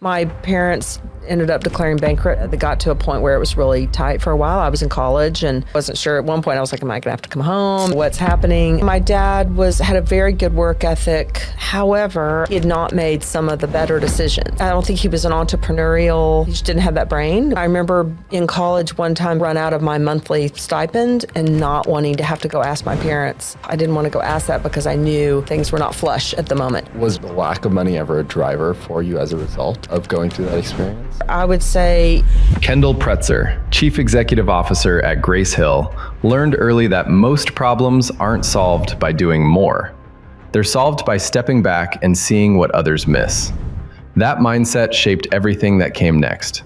My parents ended up declaring bankrupt. They got to a point where it was really tight for a while. I was in college and wasn't sure. At one point, I was like, am I going to have to come home? What's happening? My dad had a very good work ethic. However, he had not made some of the better decisions. I don't think he was an entrepreneurial. He just didn't have that brain. I remember in college one time run out of my monthly stipend and not wanting to have to go ask my parents. I didn't want to go ask that because I knew things were not flush at the moment. Was the lack of money ever a driver for you as a result of going through that experience? I would say Kendall Pretzer, Chief Executive Officer at Grace Hill, learned early that most problems aren't solved by doing more. They're solved by stepping back and seeing what others miss. That mindset shaped everything that came next.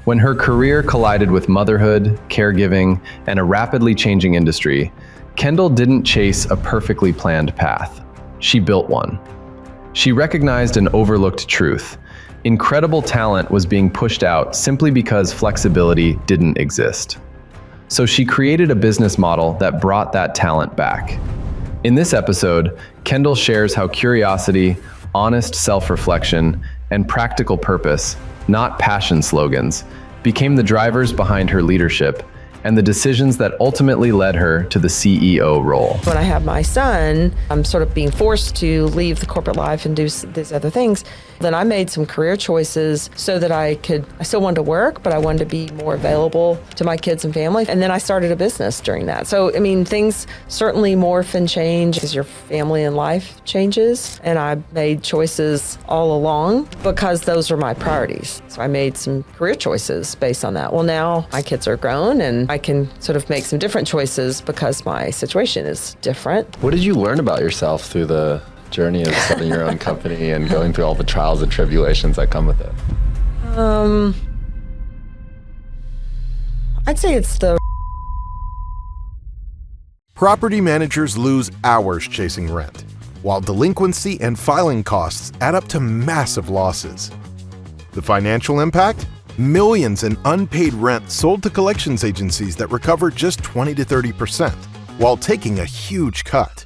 When her career collided with motherhood, caregiving, and a rapidly changing industry, Kendall didn't chase a perfectly planned path. She built one. She recognized an overlooked truth. Incredible talent was being pushed out simply because flexibility didn't exist. So she created a business model that brought that talent back. In this episode, Kendall shares how curiosity, honest self-reflection, and practical purpose, not passion slogans, became the drivers behind her leadership and the decisions that ultimately led her to the CEO role. when I have my son, I'm sort of being forced to leave the corporate life and do these other things. Then I made some career choices so that I still wanted to work, but I wanted to be more available to my kids and family. And then I started a business during that. So, I mean, things certainly morph and change as your family and life changes. And I made choices all along because those are my priorities. So I made some career choices based on that. Well, now my kids are grown and I can sort of make some different choices because my situation is different. What did you learn about yourself through the journey of starting your own company and going through all the trials and tribulations that come with it? I'd say it's the Property managers lose hours chasing rent, while delinquency and filing costs add up to massive losses. The financial impact? Millions in unpaid rent sold to collections agencies that recover just 20 to 30%, while taking a huge cut.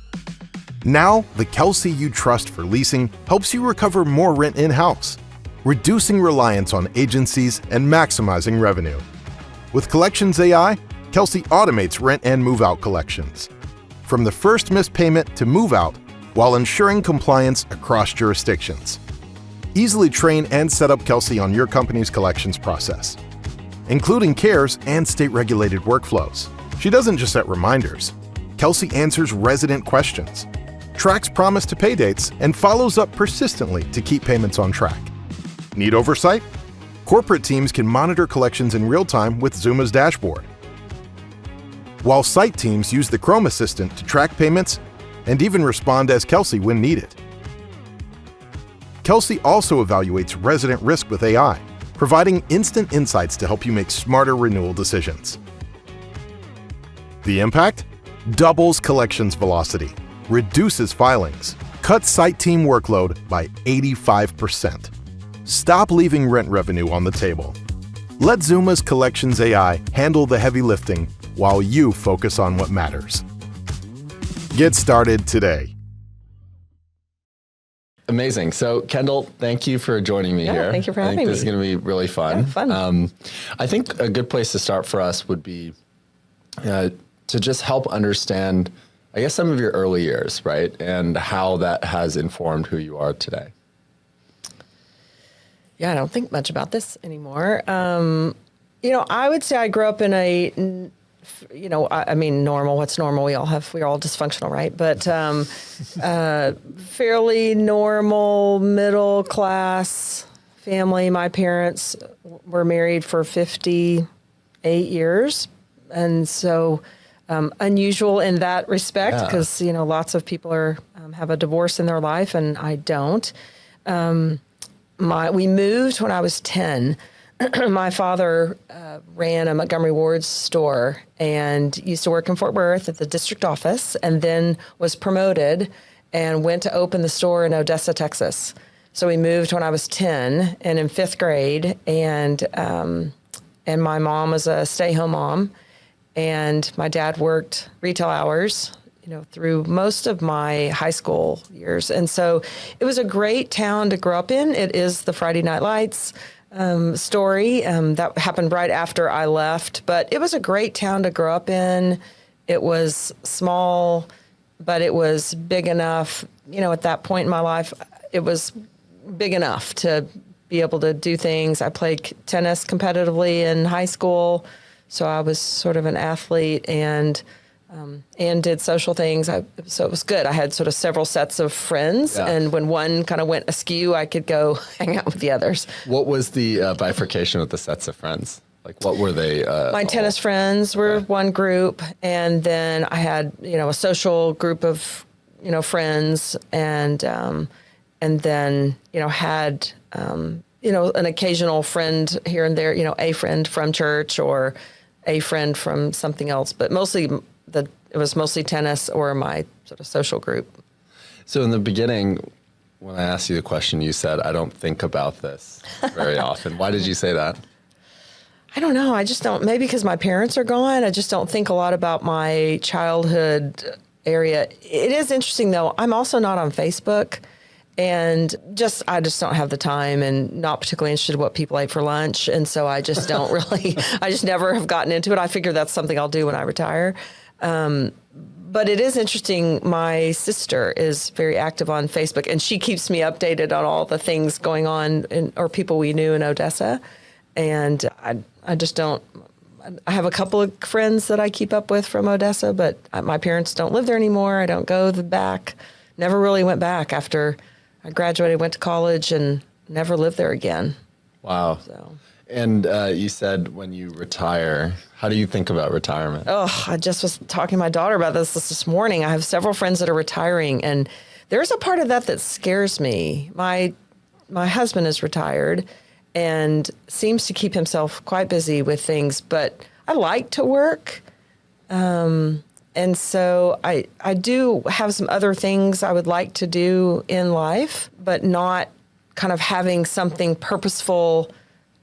Now, the Kelsey you trust for leasing helps you recover more rent in-house, reducing reliance on agencies and maximizing revenue. With Collections AI, Kelsey automates rent and move-out collections, from the first missed payment to move-out, while ensuring compliance across jurisdictions. Easily train and set up Kelsey on your company's collections process, including CARES and state-regulated workflows. She doesn't just set reminders. Kelsey answers resident questions, tracks promise to pay dates, and follows up persistently to keep payments on track. Need oversight? Corporate teams can monitor collections in real time with Zuma's dashboard, while site teams use the Chrome Assistant to track payments and even respond as Kelsey when needed. Kelsey also evaluates resident risk with AI, providing instant insights to help you make smarter renewal decisions. The impact? Doubles collections velocity, reduces filings, cuts site team workload by 85%. Stop leaving rent revenue on the table. Let Zuma's Collections AI handle the heavy lifting while you focus on what matters. Get started today. Amazing. So, Kendall, thank you for joining me here. Thank you for having me. I think this is going to be really fun. Yeah, fun. I think a good place to start for us would be to just help understand, I guess, some of your early years, right? And how that has informed who you are today. Yeah, I don't think much about this anymore. I would say I grew up in a, I mean, normal. What's normal? We're all dysfunctional, right? But fairly normal, middle class family. My parents were married for 58 years, and so unusual in that respect because lots of people have a divorce in their life, and I don't. We moved when I was 10. My father ran a Montgomery Ward's store and used to work in Fort Worth at the district office, and then was promoted and went to open the store in Odessa, Texas. So we moved when I was 10 and in 5th grade, and my mom was a stay-home mom, and my dad worked retail hours, through most of my high school years. And so it was a great town to grow up in. It is the Friday Night Lights story that happened right after I left, but it was a great town to grow up in. It was small, but it was big enough, at that point in my life, it was big enough to be able to do things. I played tennis competitively in high school, so I was sort of an athlete and did social things. So it was good. I had sort of several sets of friends, and when one kind of went askew, I could go hang out with the others. What was the bifurcation with the sets of friends? Like, what were they? My tennis friends were one group, and then I had, a social group of, friends, and then, had, an occasional friend here and there, a friend from church or a friend from something else, but mostly it was mostly tennis or my sort of social group. So in the beginning, when I asked you the question, you said, I don't think about this very often. Why did you say that? I don't know. I just don't, maybe because my parents are gone. I just don't think a lot about my childhood area. It is interesting though. I'm also not on Facebook. And I just don't have the time and not particularly interested in what people ate for lunch. And so I just don't I just never have gotten into it. I figure that's something I'll do when I retire. But it is interesting. My sister is very active on Facebook, and she keeps me updated on all the things going on or people we knew in Odessa. And I just don't. I have a couple of friends that I keep up with from Odessa, but my parents don't live there anymore. I don't go back. Never really went back after I graduated, went to college, and never lived there again. Wow. So. And you said when you retire, how do you think about retirement? Oh, I just was talking to my daughter about this morning. I have several friends that are retiring, and there's a part of that scares me. My husband is retired and seems to keep himself quite busy with things, but I like to work. And so I do have some other things I would like to do in life, but not kind of having something purposeful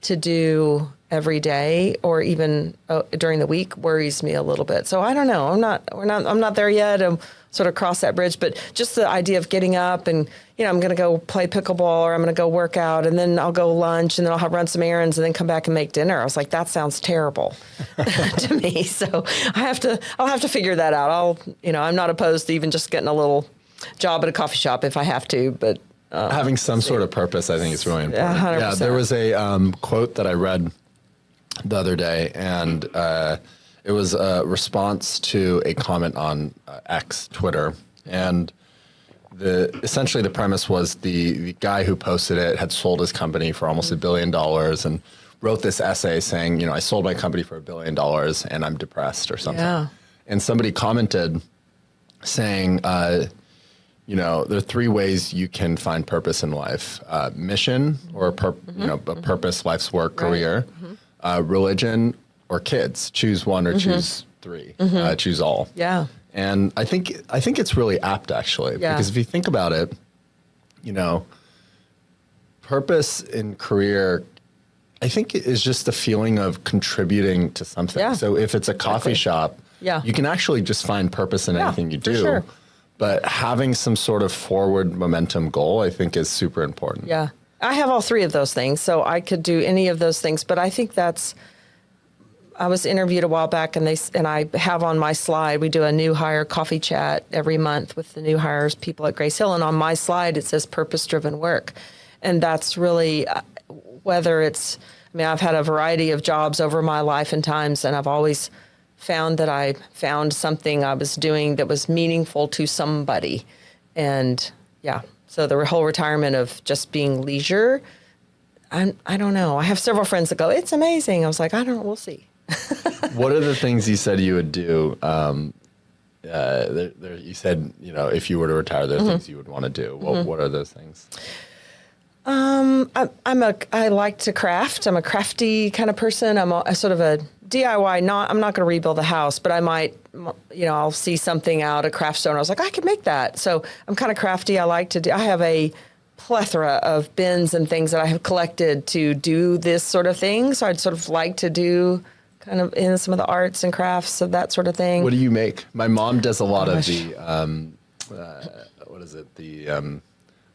to do every day or even during the week worries me a little bit. So I don't know. I'm not there yet. I'm sort of cross that bridge, but just the idea of getting up and, I'm going to go play pickleball or I'm going to go work out and then I'll go lunch and then I'll run some errands and then come back and make dinner. I was like, that sounds terrible to me. So I'll have to figure that out. I'm not opposed to even just getting a little job at a coffee shop if I have to, but having some sort of purpose, I think is really important. 100%. Yeah, there was a quote that I read the other day, and it was a response to a comment on X, Twitter, and essentially the premise was the guy who posted it had sold his company for almost $1 billion and wrote this essay saying, I sold my company for $1 billion and I'm depressed or something. Yeah. And somebody commented saying, there are 3 ways you can find purpose in life: mission or a purpose, life's work, career, religion, or kids. Choose one or choose 3. Choose all. Yeah. And I think it's really apt actually, because if you think about it, purpose in career, I think is just the feeling of contributing to something. Yeah. So if it's a coffee shop, you can actually just find purpose in anything you do. Sure. But having some sort of forward momentum goal, I think, is super important. Yeah. I have all 3 of those things, so I could do any of those things. But I think I was interviewed a while back, and I have on my slide, we do a new hire coffee chat every month with the new hires people at Grace Hill. And on my slide, it says purpose-driven work. And that's really, whether it's, I've had a variety of jobs over my life and times, and I've always found that I found something I was doing that was meaningful to somebody. And so the whole retirement of just being leisure, I don't know. I have several friends that go, it's amazing. I was like, we'll see. What are the things you said you would do? You said, if you were to retire, there are things you would want to do. What are those things? I like to craft. I'm a crafty kind of person. I'm a sort of a DIY. I'm not going to rebuild a house, but I might, I'll see something out, a craft store, and I was like, I could make that. So I'm kind of crafty. I have a plethora of bins and things that I have collected to do this sort of thing. So I'd sort of like to do kind of in some of the arts and crafts of that sort of thing. What do you make? My mom does a lot of the, what is it?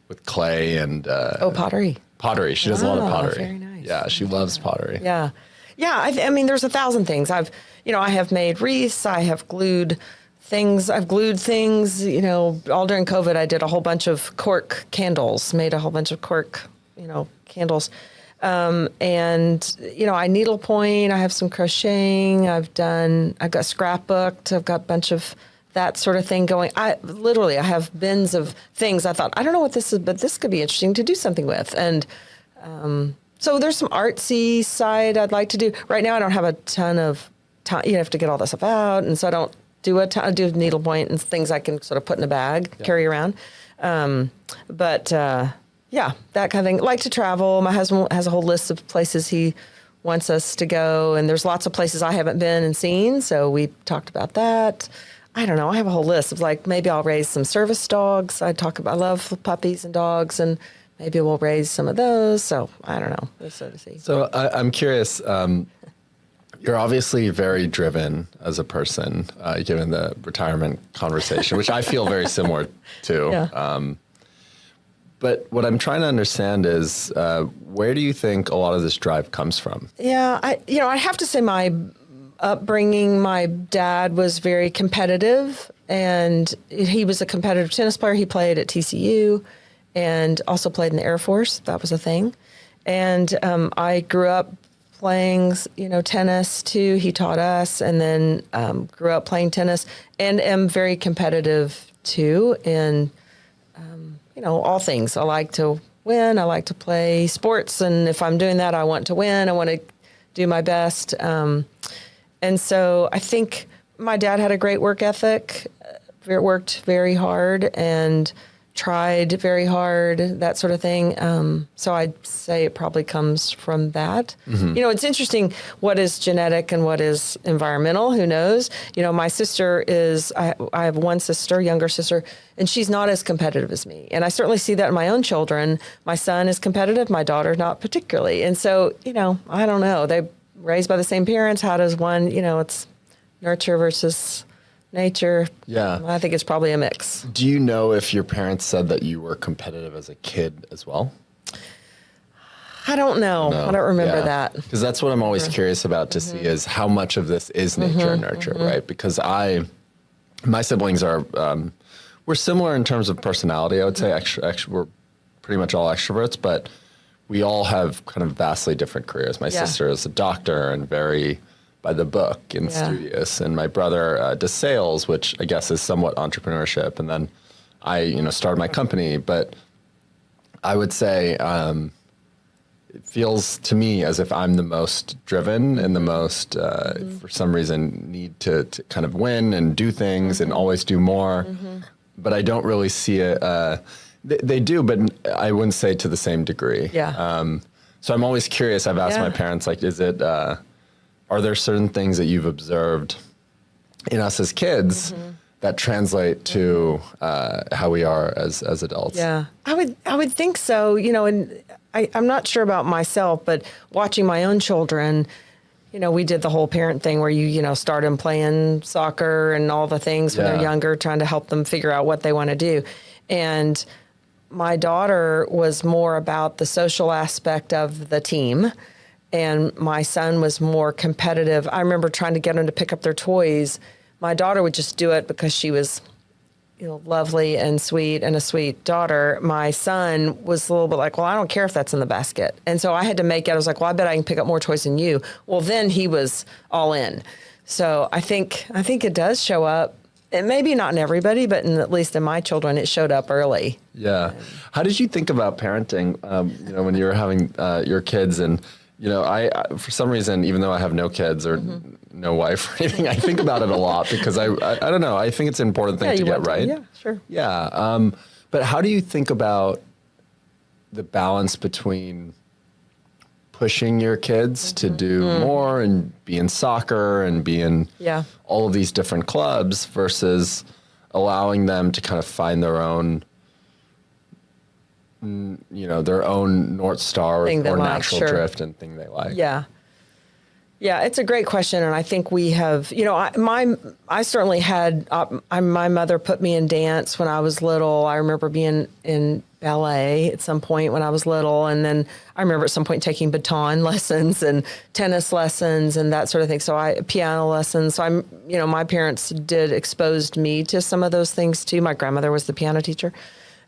With clay and... pottery. Pottery. She does a lot of pottery. Very nice. Yeah, she loves pottery. Yeah. Yeah, I mean, there's 1,000 things. I have made wreaths. I have glued things. I've glued things, all during COVID. I did a whole bunch of cork candles, made a whole bunch of cork, candles. And, I needlepoint. I have some crocheting. I've got scrapbooked. I've got a bunch of that sort of thing going. I have bins of things. I thought, I don't know what this is, but this could be interesting to do something with. And, so there's some artsy side I'd like to do. Right now, I don't have a ton of time. You have to get all this stuff out. And so I don't do a ton. I do needlepoint and things I can sort of put in a bag, carry around. But that kind of thing. Like to travel. My husband has a whole list of places he wants us to go. And there's lots of places I haven't been and seen. So we talked about that. I don't know. I have a whole list of maybe I'll raise some service dogs. I love puppies and dogs, and maybe we'll raise some of those. So I don't know. We'll sort of see. So I'm curious. You're obviously very driven as a person, given the retirement conversation, which I feel very similar to. Yeah. But what I'm trying to understand is where do you think a lot of this drive comes from? Yeah, I have to say my upbringing, my dad was very competitive, and he was a competitive tennis player. He played at TCU and also played in the Air Force. That was a thing. And I grew up playing, tennis too. He taught us, and then grew up playing tennis, and am very competitive too in, all things. I like to win. I like to play sports, and if I'm doing that, I want to win. I want to do my best. And so I think my dad had a great work ethic, worked very hard and tried very hard, that sort of thing. So I'd say it probably comes from that. Mm-hmm. It's interesting what is genetic and what is environmental. Who knows? My sister I have one sister, younger sister, and she's not as competitive as me. And I certainly see that in my own children. My son is competitive, my daughter not particularly. And so, I don't know. They raised by the same parents. How does one, it's nurture versus nature. Yeah. I think it's probably a mix. Do you know if your parents said that you were competitive as a kid as well? I don't know. No. I don't remember that. Because that's what I'm always curious about to see is how much of this is nature and nurture, right? Because my siblings are, we're similar in terms of personality. I would say we're pretty much all extroverts, but we all have kind of vastly different careers. My sister is a doctor and very by the book and studious. And my brother does sales, which I guess is somewhat entrepreneurship. And then I, started my company. But I would say it feels to me as if I'm the most driven and the most, for some reason, need to kind of win and do things and always do more. But I don't really see it. They do, but I wouldn't say to the same degree. Yeah. So I'm always curious. I've asked my parents, is it, are there certain things that you've observed in us as kids that translate to how we are as adults? Yeah, I would think so. And I'm not sure about myself, but watching my own children, we did the whole parent thing where you start them playing soccer and all the things when they're younger, trying to help them figure out what they want to do. And my daughter was more about the social aspect of the team, and my son was more competitive. I remember trying to get him to pick up their toys. My daughter would just do it because she was, lovely and sweet and a sweet daughter. My son was a little bit like, well, I don't care if that's in the basket. And so I had to I was like, well, I bet I can pick up more toys than you. Well, then he was all in. So I think it does show up. And maybe not in everybody, but at least in my children, it showed up early. Yeah. How did you think about parenting, when you were having your kids? And, I for some reason, even though I have no kids or no wife or anything, I think about it a lot because I don't know. I think it's an important thing to get right. Yeah, sure. Yeah. But how do you think about the balance between pushing your kids to do more and be in soccer and be in all of these different clubs versus allowing them to kind of find their own, their own North Star or natural drift and thing they like? Yeah. Yeah, it's a great question, and I think we have. I certainly had. My mother put me in dance when I was little. I remember being in ballet at some point when I was little, and then I remember at some point taking baton lessons and tennis lessons and that sort of thing. So piano lessons. So my parents exposed me to some of those things too. My grandmother was the piano teacher,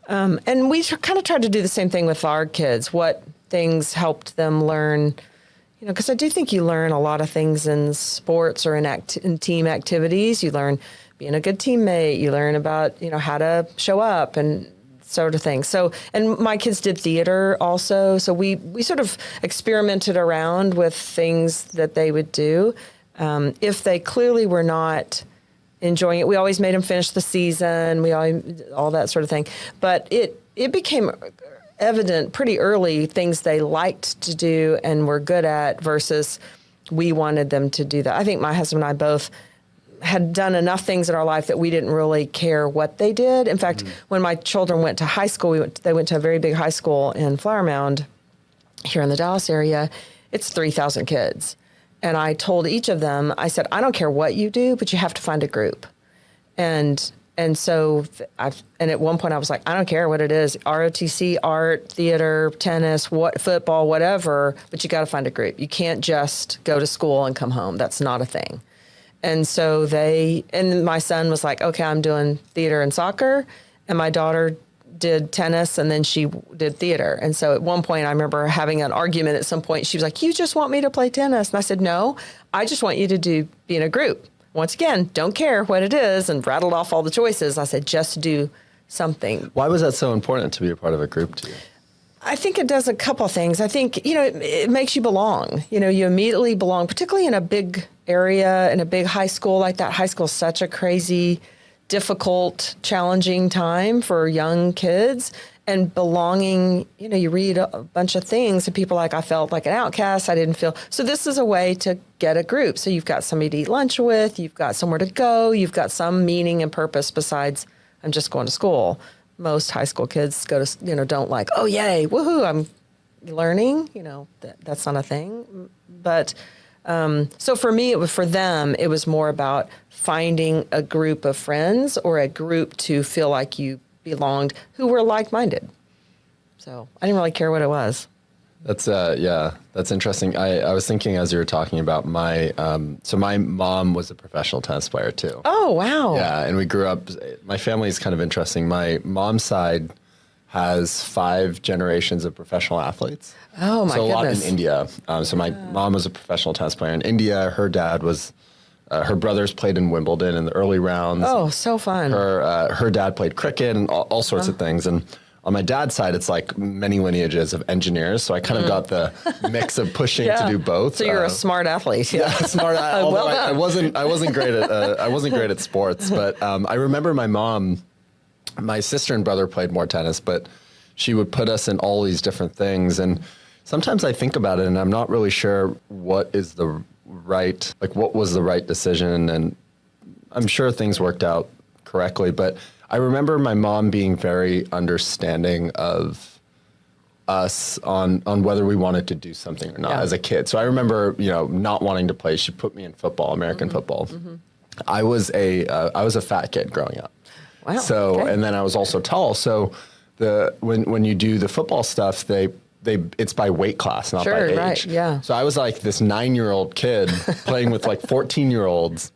and we kind of tried to do the same thing with our kids. What things helped them learn. Because I do think you learn a lot of things in sports or in team activities. You learn being a good teammate. You learn about, how to show up and sort of thing. So, and my kids did theater also. So we sort of experimented around with things that they would do. If they clearly were not enjoying it, we always made them finish the season. All that sort of thing. But it became evident pretty early things they liked to do and were good at versus we wanted them to do that. I think my husband and I both had done enough things in our life that we didn't really care what they did. In fact, when my children went to high school, they went to a very big high school in Flower Mound here in the Dallas area. It's 3,000 kids. And I told each of them, I said, I don't care what you do, but you have to find a group. And so and at one point I was like, I don't care what it is, ROTC, art, theater, tennis, football, whatever, but you got to find a group. You can't just go to school and come home. That's not a thing. And so and my son was like, okay, I'm doing theater and soccer. And my daughter did tennis and then she did theater. And so at one point I remember having an argument at some point. She was like, you just want me to play tennis? And I said, no, I just want you to be in a group. Once again, don't care what it is, and rattled off all the choices. I said, just do something. Why was that so important to be a part of a group to you? I think it does a couple things. I think, it makes you belong. You immediately belong, particularly in a big area, in a big high school like that. High school is such a crazy, difficult, challenging time for young kids. And belonging, you read a bunch of things and people I felt like an outcast. I didn't feel. So this is a way to get a group. So you've got somebody to eat lunch with. You've got somewhere to go. You've got some meaning and purpose besides I'm just going to school. Most high school kids go to, don't like, oh, yay, woohoo, I'm learning. That's not a thing. But so for me, for them, it was more about finding a group of friends or a group to feel like you belonged who were like-minded. So I didn't really care what it was. That's that's interesting. I was thinking as you were talking about my mom was a professional tennis player too. Oh, wow. Yeah. And we grew up, my family is kind of interesting. My mom's side has 5 generations of professional athletes. Oh my goodness. So a lot in India. So my mom was a professional tennis player in India. Her dad was her brothers played in Wimbledon in the early rounds. Oh, so fun. Her dad played cricket and all sorts of things. And on my dad's side, it's like many lineages of engineers. So I kind of got the mix of pushing to do both. So you're a smart athlete. Yeah, smart. Well done. I wasn't great at sports, but I remember my mom, my sister and brother played more tennis, but she would put us in all these different things. And sometimes I think about it and I'm not really sure what was the right decision. And I'm sure things worked out correctly, but I remember my mom being very understanding of us on whether we wanted to do something or not as a kid. So I remember, not wanting to play. She put me in football, American football. Mm-hmm. I was a fat kid growing up. Wow. So, and then I was also tall. So when you do the football stuff, it's by weight class, not by age. Right, yeah. So I was like this 9-year-old kid playing with like 14-year-olds.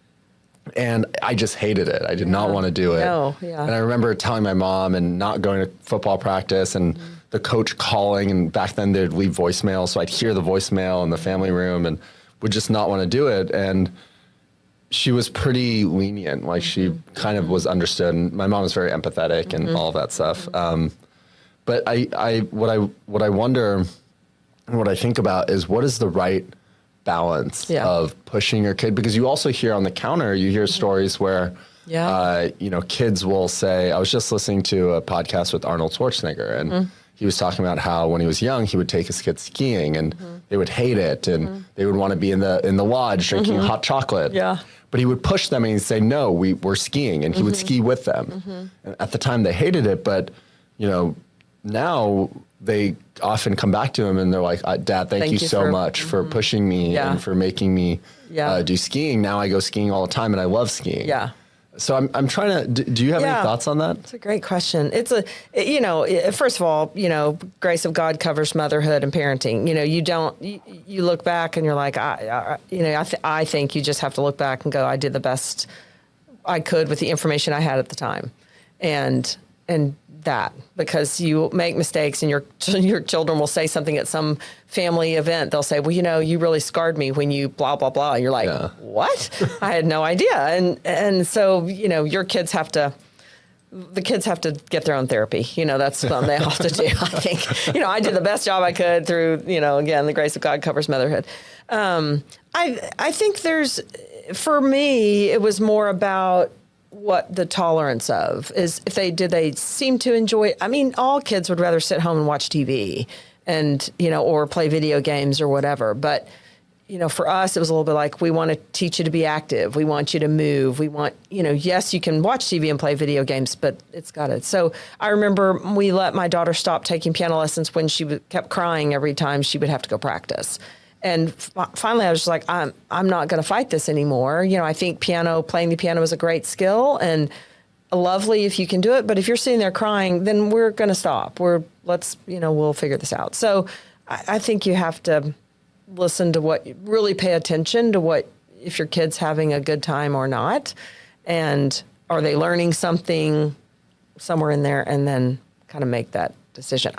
And I just hated it. I did not want to do it. No, yeah. And I remember telling my mom and not going to football practice and the coach calling. And back then they'd leave voicemail. So I'd hear the voicemail in the family room and would just not want to do it. And she was pretty lenient. Like she kind of was understood. And my mom was very empathetic and all of that stuff. But what I wonder and what I think about is what is the right balance of pushing your kid, because you also hear on the counter, you hear stories where, kids will say, I was just listening to a podcast with Arnold Schwarzenegger and he was talking about how when he was young, he would take his kids skiing and they would hate it and they would want to be in the lodge drinking hot chocolate. Yeah. But he would push them and he'd say, no, we're skiing, and he would ski with them. And at the time they hated it, but now they often come back to him and they're like, Dad, thank you so much for pushing me and for making me do skiing. Now I go skiing all the time and I love skiing. Yeah. So I'm trying to, do you have any thoughts on that? It's a great question. First of all, grace of God covers motherhood and parenting. You look back and you're like, I think you just have to look back and go, I did the best I could with the information I had at the time. And that, because you make mistakes and your children will say something at some family event. They'll say, well, you really scarred me when you blah, blah, blah. And you're like, what? I had no idea. And so, the kids have to get their own therapy. That's what they have to do. I think, I did the best job I could through, again, the grace of God covers motherhood. I think for me, it was more about what the tolerance of is. If they seem to enjoy, all kids would rather sit home and watch TV and, or play video games or whatever. But, for us, it was a little bit like, we want to teach you to be active. We want you to move. We want, yes, you can watch TV and play video games, but it's got it. So I remember we let my daughter stop taking piano lessons when she kept crying every time she would have to go practice. And finally, I was just like, I'm not going to fight this anymore. I think playing the piano is a great skill and lovely if you can do it. But if you're sitting there crying, then we're going to stop. We'll figure this out. So I think you have to listen to really pay attention to if your kid's having a good time or not. And are they learning something somewhere in there, and then kind of make that decision.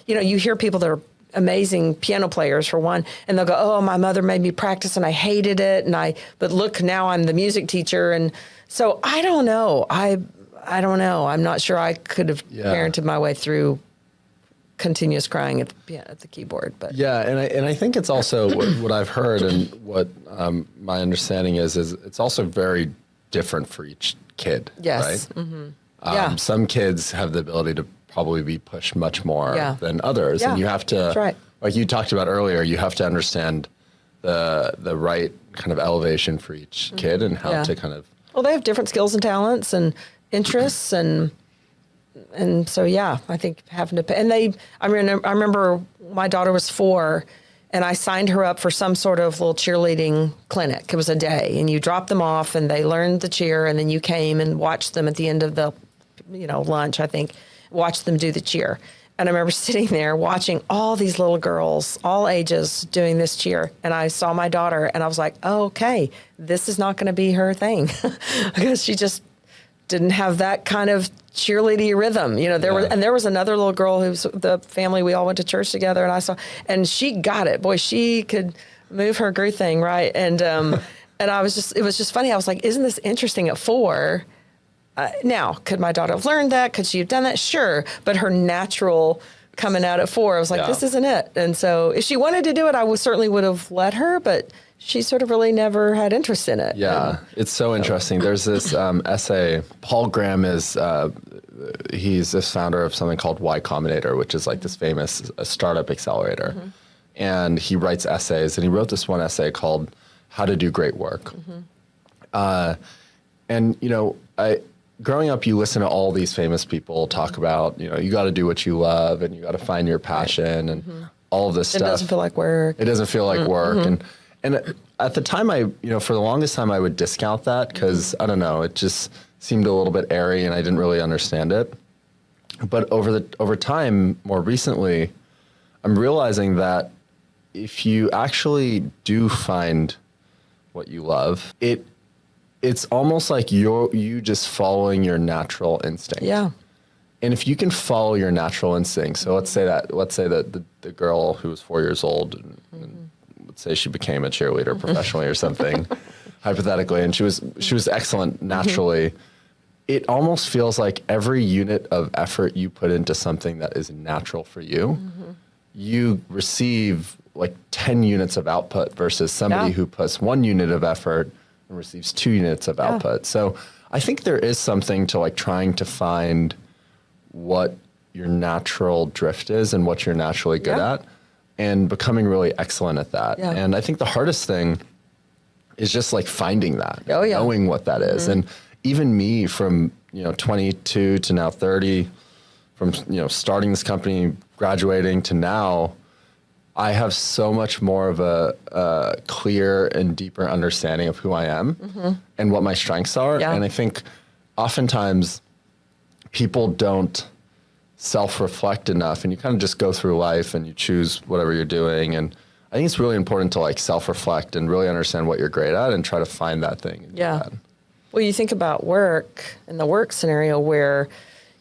You hear people that are amazing piano players for one, and they'll go, oh, my mother made me practice and I hated it. But look, now I'm the music teacher. And so I don't know. I don't know. I'm not sure I could have parented my way through continuous crying at the keyboard. But and I think it's also what I've heard and what my understanding is it's also very different for each kid. Yes. Right? Mm-hmm. Some kids have the ability to probably be pushed much more than others. And you have to, like you talked about earlier, you have to understand the right kind of elevation for each kid and how to kind of. Well, they have different skills and talents and interests and so, I think having to pay. And I remember my daughter was 4 and I signed her up for some sort of little cheerleading clinic. It was a day and you dropped them off and they learned the cheer and then you came and watched them at the end of the, lunch, I think. Watch them do the cheer. And I remember sitting there watching all these little girls, all ages, doing this cheer. And I saw my daughter and I was like, oh, okay, this is not going to be her thing because she just didn't have that kind of cheerleading rhythm. There was another little girl who's the family, we all went to church together and she got it. Boy, she could move her gru thing, right? And it was just funny. I was like, isn't this interesting at 4? Now, could my daughter have learned that? Could she have done that? Sure. But her natural coming out at 4, I was like, this isn't it. And so if she wanted to do it, I certainly would have let her, but she sort of really never had interest in it. Yeah, it's so interesting. There's this essay. Paul Graham he's this founder of something called Y Combinator, which is like this famous startup accelerator. Mm-hmm. And he writes essays, and he wrote this one essay called How to Do Great Work. Mm-hmm. Growing up, you listen to all these famous people talk about, you got to do what you love and you got to find your passion and all of this stuff. It doesn't feel like work. It doesn't feel like work. Mm-hmm. And at the time, for the longest time, I would discount that because, I don't know, it just seemed a little bit airy and I didn't really understand it. But over time, more recently, I'm realizing that if you actually do find what you love, it's almost like you just following your natural instinct. Yeah. And if you can follow your natural instinct, so let's say that the girl who was 4 years old, and let's say she became a cheerleader professionally or something, hypothetically, and she was excellent naturally. It almost feels like every unit of effort you put into something that is natural for you, you receive like 10 units of output versus somebody who puts 1 unit of effort and receives 2 units of output. So I think there is something to like trying to find what your natural drift is and what you're naturally good at and becoming really excellent at that. Yeah. And I think the hardest thing is just like finding that, knowing what that is. And even me from, 22 to now 30, from, starting this company, graduating to now, I have so much more of a clear and deeper understanding of who I am and what my strengths are. Yeah. And I think oftentimes people don't self-reflect enough, and you kind of just go through life and you choose whatever you're doing. And I think it's really important to like self-reflect and really understand what you're great at and try to find that thing. And do that. Well, you think about work, in the work scenario where,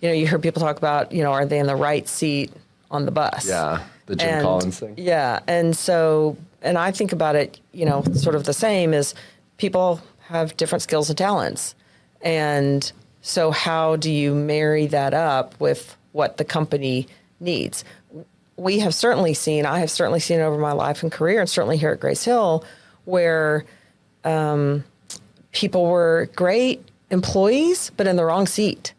you hear people talk about, are they in the right seat on the bus? Yeah, the Jim Collins thing. Yeah, and so, and I think about it, sort of the same as people have different skills and talents. And so how do you marry that up with what the company needs? I have certainly seen over my life and career, and certainly here at Grace Hill, where people were great employees, but in the wrong seat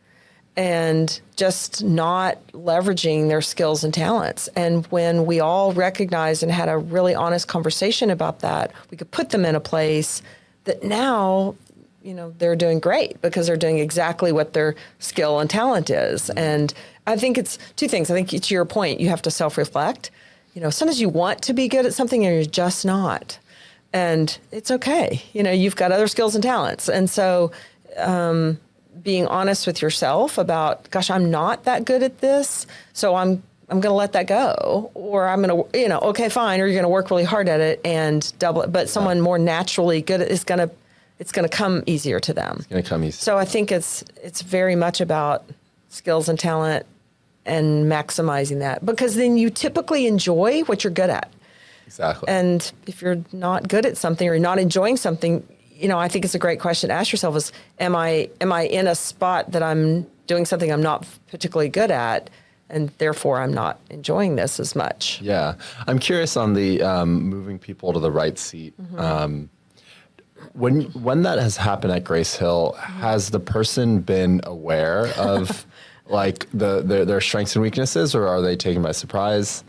and just not leveraging their skills and talents. And when we all recognized and had a really honest conversation about that, we could put them in a place that now, they're doing great because they're doing exactly what their skill and talent is. And I think it's two things. I think to your point, you have to self-reflect. Sometimes you want to be good at something and you're just not. And it's okay. You've got other skills and talents. And so being honest with yourself about, gosh, I'm not that good at this, so I'm going to let that go. Or I'm going to, okay, fine. Or you're going to work really hard at it and double it. But someone more naturally good at it's going to come easier to them. It's going to come easier. So I think it's very much about skills and talent and maximizing that, because then you typically enjoy what you're good at. Exactly. And if you're not good at something or you're not enjoying something, I think it's a great question to ask yourself is, am I in a spot that I'm doing something I'm not particularly good at, and therefore I'm not enjoying this as much? Yeah. I'm curious on the moving people to the right seat. When that has happened at Grace Hill, has the person been aware of like their strengths and weaknesses, or are they taken by surprise?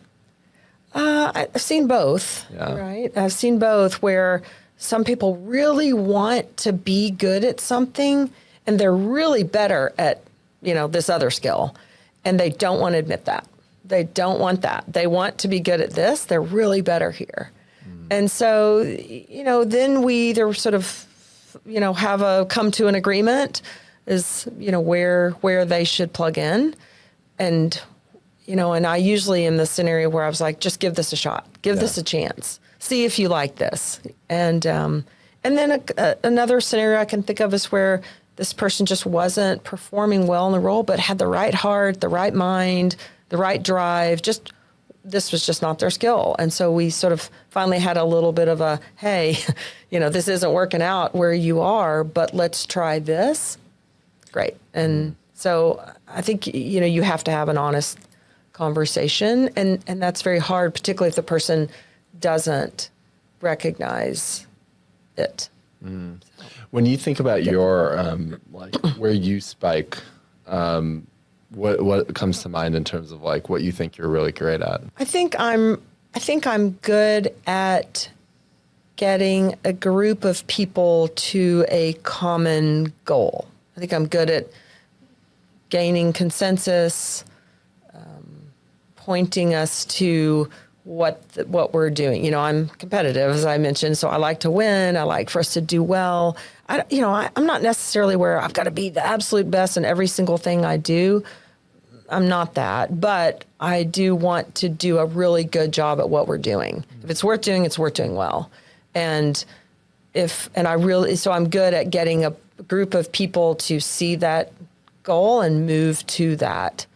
I've seen both, right? I've seen both where some people really want to be good at something and they're really better at, this other skill, and they don't want to admit that. They don't want that. They want to be good at this. They're really better here. And so, then we either sort of, have come to an agreement is, where they should plug in. And, and I usually in the scenario where I was like, just give this a shot, give this a chance, see if you like this. And then another scenario I can think of is where this person just wasn't performing well in the role, but had the right heart, the right mind, the right drive, this was just not their skill. And so we sort of finally had a little bit of a, hey, this isn't working out where you are, but let's try this. Great. And so I think, you have to have an honest conversation, and that's very hard, particularly if the person doesn't recognize it. When you think about your, like where you spike, what comes to mind in terms of like what you think you're really great at? I think I'm good at getting a group of people to a common goal. I think I'm good at gaining consensus, pointing us to what we're doing. I'm competitive, as I mentioned, so I like to win. I like for us to do well. I'm not necessarily where I've got to be the absolute best in every single thing I do. I'm not that, but I do want to do a really good job at what we're doing. If it's worth doing, it's worth doing well. So I'm good at getting a group of people to see that goal and move to that.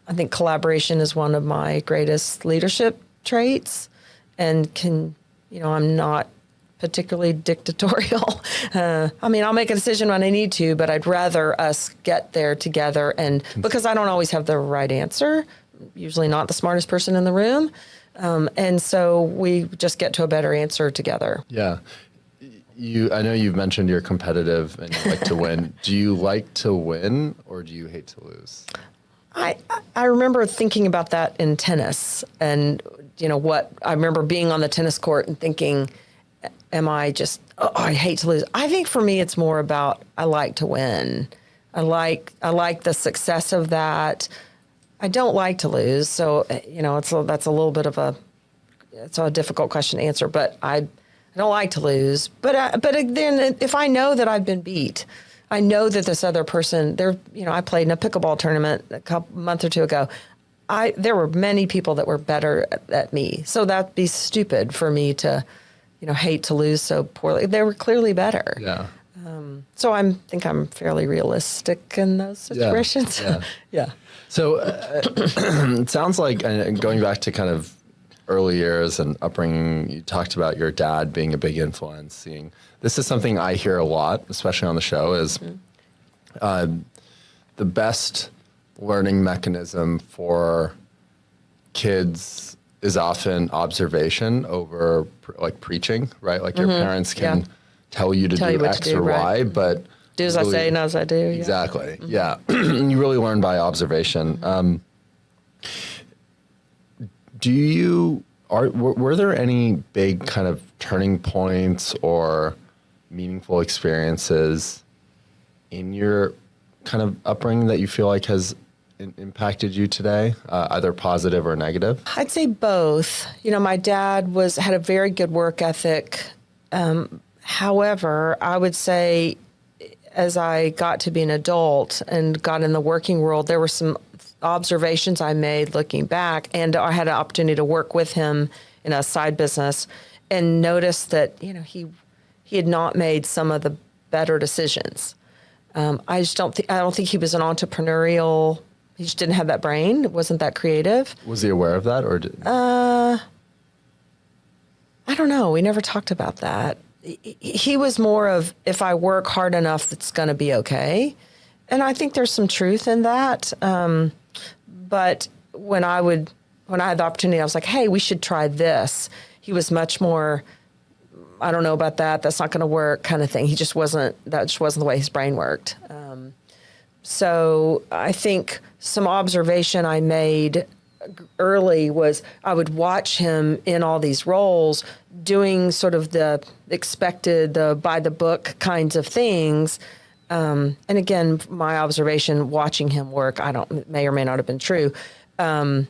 I think collaboration is one of my greatest leadership traits, and I'm not particularly dictatorial. I'll make a decision when I need to, but I'd rather us get there together, and because I don't always have the right answer, usually not the smartest person in the room, and so we just get to a better answer together. Yeah. I know you've mentioned you're competitive and you like to win. Do you like to win, or do you hate to lose? I remember thinking about that in tennis, and I remember being on the tennis court and thinking, am I just, I hate to lose. I think for me, it's more about I like to win. I like the success of that. I don't like to lose, so that's a little bit of it's a difficult question to answer. But I don't like to lose. But then if I know that I've been beat, I know that this other person, I played in a pickleball tournament month or two ago. There were many people that were better at me, so that'd be stupid for me to, hate to lose so poorly. They were clearly better. Yeah. So think I'm fairly realistic in those situations. Yeah. Yeah. So it sounds like, and going back to kind of early years and upbringing, you talked about your dad being a big influence. This is something I hear a lot, especially on the show, is the best learning mechanism for kids is often observation over like preaching, right? Like your parents can tell you to do X or Y, but do as I say, not as I do. Exactly. Yeah. You really learn by observation. Were there any big kind of turning points or meaningful experiences in your kind of upbringing that you feel like has impacted you today, either positive or negative? I'd say both. My dad had a very good work ethic. However, I would say as I got to be an adult and got in the working world, there were some observations I made looking back, and I had an opportunity to work with him in a side business and noticed that, he had not made some of the better decisions. I don't think he was an entrepreneurial. He just didn't have that brain. It wasn't that creative. Was he aware of that, or I don't know. We never talked about that. He was more of, if I work hard enough, it's going to be okay. And I think there's some truth in that. But when I had the opportunity, I was like, hey, we should try this. He was much more, I don't know about that. That's not going to work kind of thing. That just wasn't the way his brain worked. So I think some observation I made early was I would watch him in all these roles doing sort of the expected, the by the book kinds of things. And again, my observation watching him work, may or may not have been true. But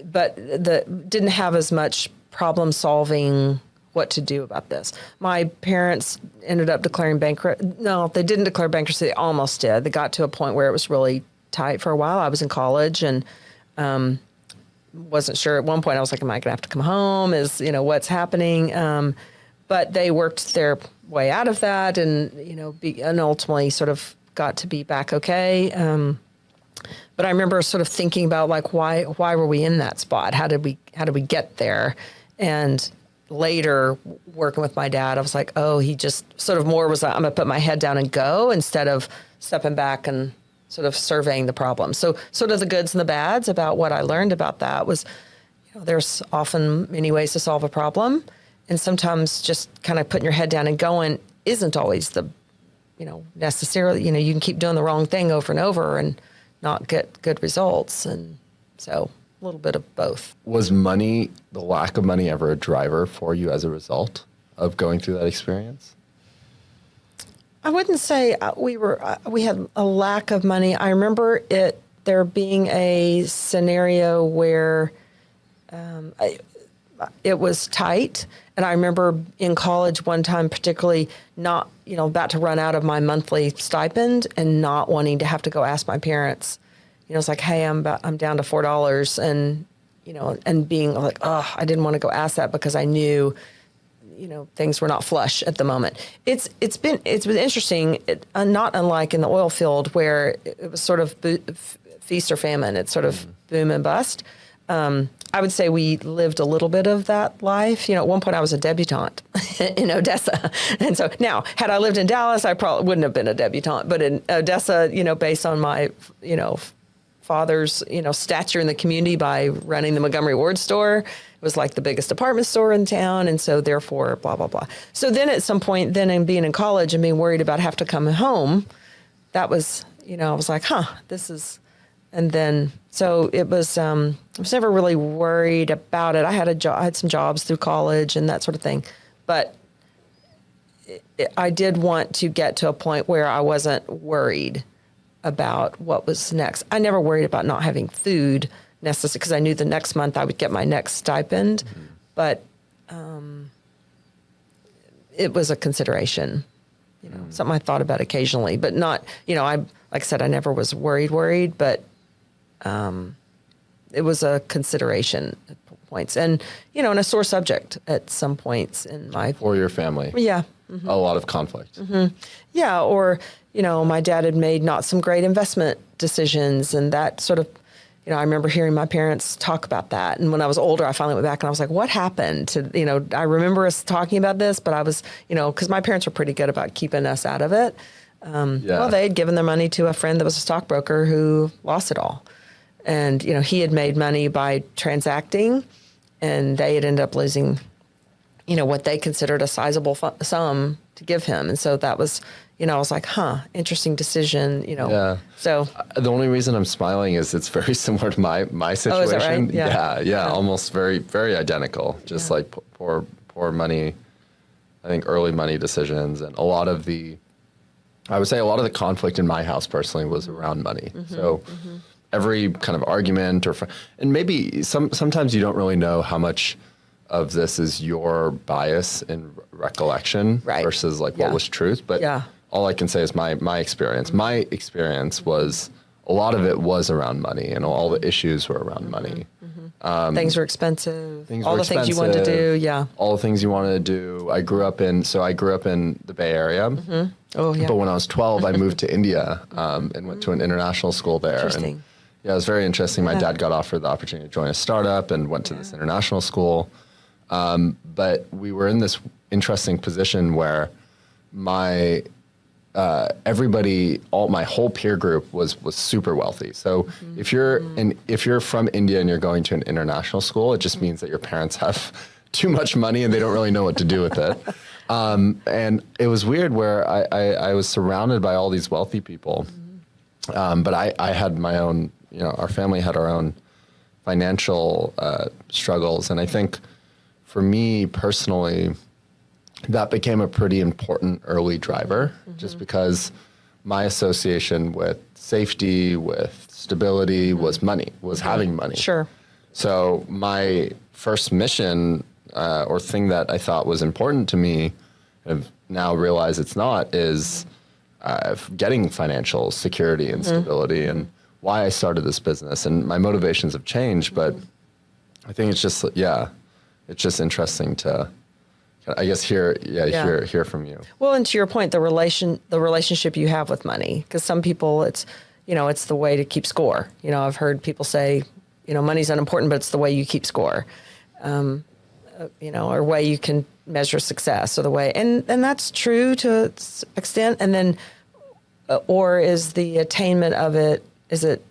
didn't have as much problem solving what to do about this. My parents ended up declaring bankrupt. No, they didn't declare bankruptcy. They almost did. They got to a point where it was really tight for a while. I was in college and wasn't sure. At one point I was like, am I going to have to come home? What's happening? But they worked their way out of that and, and ultimately sort of got to be back okay. But I remember sort of thinking about like, why were we in that spot? How did we get there? And later working with my dad, I was like, oh, he just sort of more was, I'm going to put my head down and go instead of stepping back and sort of surveying the problem. So sort of the goods and the bads about what I learned about that was, there's often many ways to solve a problem. And sometimes just kind of putting your head down and going isn't always the, necessarily, you can keep doing the wrong thing over and over and not get good results. And so a little bit of both. Was the lack of money ever a driver for you as a result of going through that experience? I wouldn't say we had a lack of money. I remember there being a scenario where it was tight. And I remember in college one time particularly not, about to run out of my monthly stipend and not wanting to have to go ask my parents. It's like, hey, I'm down to $4 and, and being like, oh, I didn't want to go ask that because I knew, things were not flush at the moment. It's been interesting, not unlike in the oil field where it was sort of feast or famine. It's sort of boom and bust. I would say we lived a little bit of that life. At one point I was a debutante in Odessa. And so now, had I lived in Dallas, I probably wouldn't have been a debutante. But in Odessa, based on my, father's, stature in the community by running the Montgomery Ward store, it was like the biggest department store in town. And so therefore, blah, blah, blah. So then at some point, in being in college and being worried about having to come home, that was, I was like, this is... And then, so it was, I was never really worried about it. I had some jobs through college and that sort of thing. But I did want to get to a point where I wasn't worried about what was next. I never worried about not having food necessarily because I knew the next month I would get my next stipend, but it was a consideration, something I thought about occasionally, but not, like I said, I never was worried, but it was a consideration at points and, and a sore subject at some points in my... For your family. Yeah. A lot of conflict. Yeah, or, my dad had made not some great investment decisions, and that sort of, I remember hearing my parents talk about that. And when I was older, I finally went back and I was like, what happened to, I remember us talking about this, but I was, because my parents were pretty good about keeping us out of it. Well, they had given their money to a friend that was a stockbroker who lost it all. And, he had made money by transacting, and they had ended up losing, what they considered a sizable sum to give him. And so that was, I was like, interesting decision, Yeah. So the only reason I'm smiling is it's very similar to my situation. Oh, is that right? Yeah. Almost very, very identical. Just like poor money, I think early money decisions. And I would say a lot of the conflict in my house personally was around money. So every kind of argument and maybe sometimes you don't really know how much of this is your bias and recollection versus like what was truth. But all I can say is my experience. My experience was a lot of it was around money, and all the issues were around money. Things were expensive. Things things you wanted to do. Yeah. All the things you wanted to do. I grew up in the Bay Area. Oh, yeah. But when I was 12, I moved to India and went to an international school there. Interesting. And yeah, it was very interesting. My dad got offered the opportunity to join a startup and went to this international school. But we were in this interesting position where my whole peer group was super wealthy. So if you're from India and you're going to an international school, it just means that your parents have too much money and they don't really know what to do with it. And it was weird where I was surrounded by all these wealthy people, but I had my own. Our family had our own financial struggles, and I think for me personally, that became a pretty important early driver, just because my association with safety, with stability, was money, was having money. Sure. So my first mission or thing that I thought was important to me, and now realize it's not, is getting financial security and stability, and why I started this business. And my motivations have changed, but I think it's just, it's just interesting to, I guess, hear from you. Well, and to your point, the relationship you have with money, because some people, it's the way to keep score. I've heard people say, money's unimportant, but it's the way you keep score, or way you can measure success, or the way, and that's true to an extent. And then, or is the attainment of it,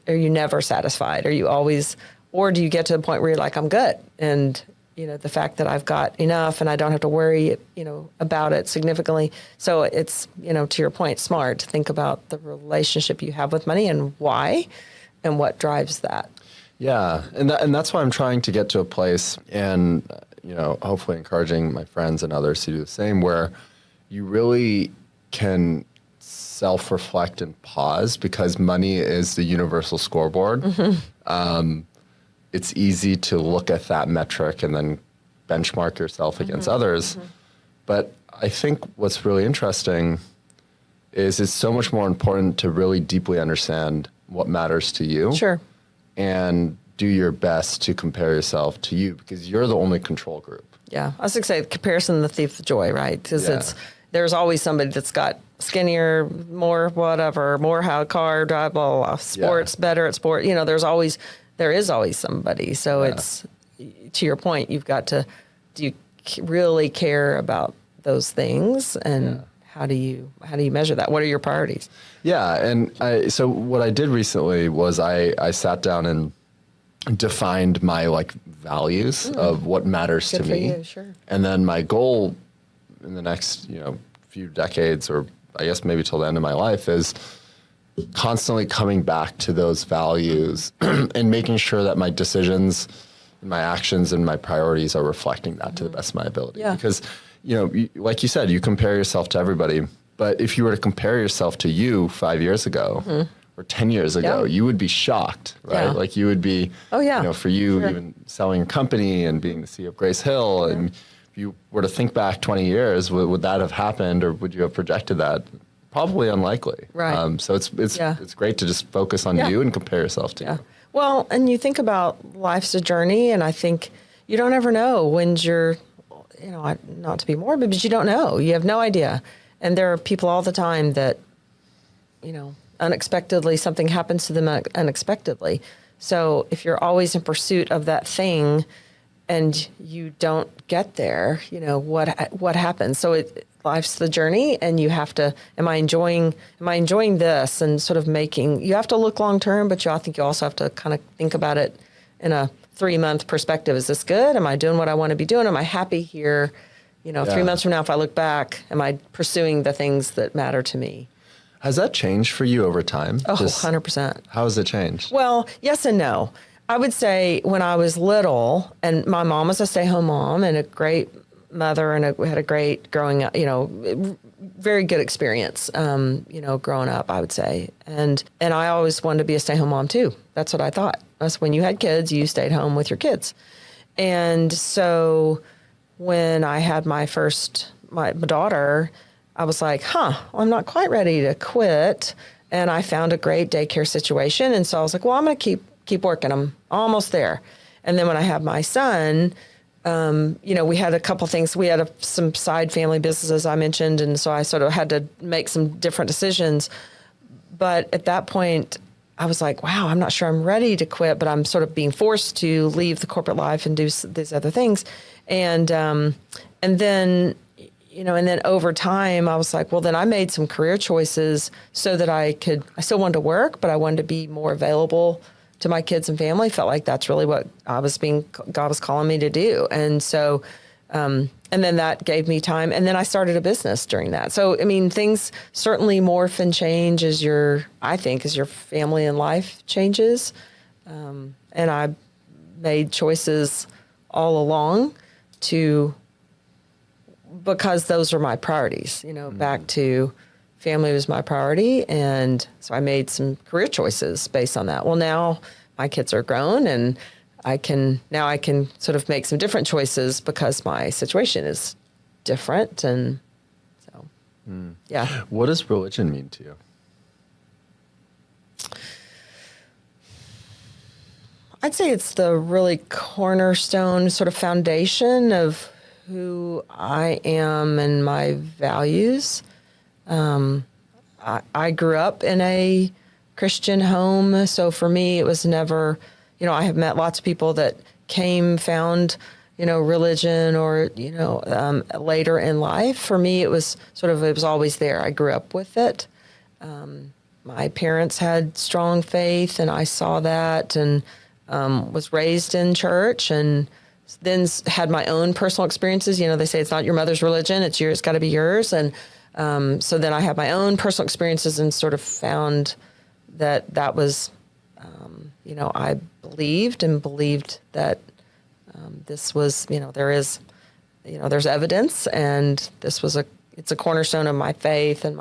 are you never satisfied? Are you always, or do you get to a point where you're like, I'm good, and the fact that I've got enough and I don't have to worry, about it significantly. So it's, to your point, smart to think about the relationship you have with money and why and what drives that. Yeah. And that's why I'm trying to get to a place, and, hopefully encouraging my friends and others to do the same, where you really can self-reflect and pause, because money is the universal scoreboard. It's easy to look at that metric and then benchmark yourself against others. But I think what's really interesting is it's so much more important to really deeply understand what matters to you. Sure. And do your best to compare yourself to you, because you're the only control group. Yeah. I was going to say, comparison, the thief of joy, right? Because there's always somebody that's got skinnier, more whatever, more car, drive, blah, blah, sports, better at sport. There is always somebody. So it's, to your point, you've got to, do you really care about those things? And how do you measure that? What are your priorities? Yeah. And so what I did recently was I sat down and defined my values of what matters to me. You, sure. And then my goal in the next, few decades, or I guess maybe till the end of my life, is constantly coming back to those values and making sure that my decisions, my actions, and my priorities are reflecting that to the best of my ability. Yeah. Because, like you said, you compare yourself to everybody. But if you were to compare yourself to you 5 years ago or 10 years ago, you would be shocked, right? Yeah. Like you would be, for you, even selling a company and being the CEO of Grace Hill. And if you were to think back 20 years, would that have happened, or would you have projected that? Probably unlikely. Right. So it's great to just focus on you and compare yourself to you. Well, and you think about life's a journey, and I think you don't ever know when's your, not to be morbid, but you don't know. You have no idea. And there are people all the time that, unexpectedly, something happens to them unexpectedly. So if you're always in pursuit of that thing and you don't get there, what happens? So life's the journey, and you have to, am I enjoying this, and sort of you have to look long term, but I think you also have to kind of think about it in a 3-month perspective. Is this good? Am I doing what I want to be doing? Am I happy here? 3 months from now, if I look back, am I pursuing the things that matter to me? Has that changed for you over time? Oh, 100%. How has it changed? Well, yes and no. I would say when I was little, and my mom was a stay-home mom and a great mother, and we had a great growing up, very good experience, growing up, I would say. And I always wanted to be a stay-home mom too. That's what I thought. That's when you had kids, you stayed home with your kids. And so when I had my daughter, I was like, I'm not quite ready to quit. And I found a great daycare situation. And so I was like, well, I'm going to keep working. I'm almost there. And then when I had my son, we had a couple things. We had some side family businesses I mentioned. And so I sort of had to make some different decisions. But at that point, I was like, wow, I'm not sure I'm ready to quit, but I'm sort of being forced to leave the corporate life and do these other things. And then over time, I was like, well, then I made some career choices so that I still wanted to work, but I wanted to be more available to my kids and family. Felt like that's really what God was calling me to do. And so, and then that gave me time. And then I started a business during that. So, I mean, things certainly morph and change as your family and life changes. And I made choices all along because those are my priorities, back to family was my priority. And so I made some career choices based on that. Well, now my kids are grown, and I can sort of make some different choices because my situation is different. And so, yeah. What does religion mean to you? I'd say it's the really cornerstone sort of foundation of who I am and my values. I grew up in a Christian home, so for me it was never, I have met lots of people that found, religion or, later in life. For me, it was always there. I grew up with it. My parents had strong faith, and I saw that, and was raised in church, and then had my own personal experiences. They say it's not your mother's religion, it's got to be yours. And so then I had my own personal experiences and sort of found that was, I believed that this was, there's evidence, and it's a cornerstone of my faith and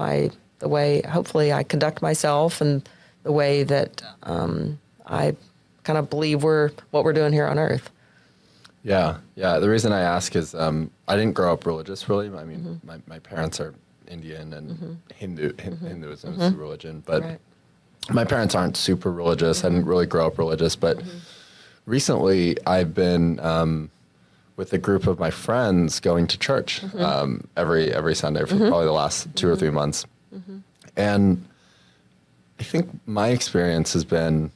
the way, hopefully, I conduct myself, and the way that I kind of believe what we're doing here on earth. Yeah. The reason I ask is I didn't grow up religious, really. I mean, my parents are Indian, and Hinduism is the religion, but my parents aren't super religious. I didn't really grow up religious, but recently I've been with a group of my friends going to church every Sunday for probably the last 2 or 3 months. And I think my experience has been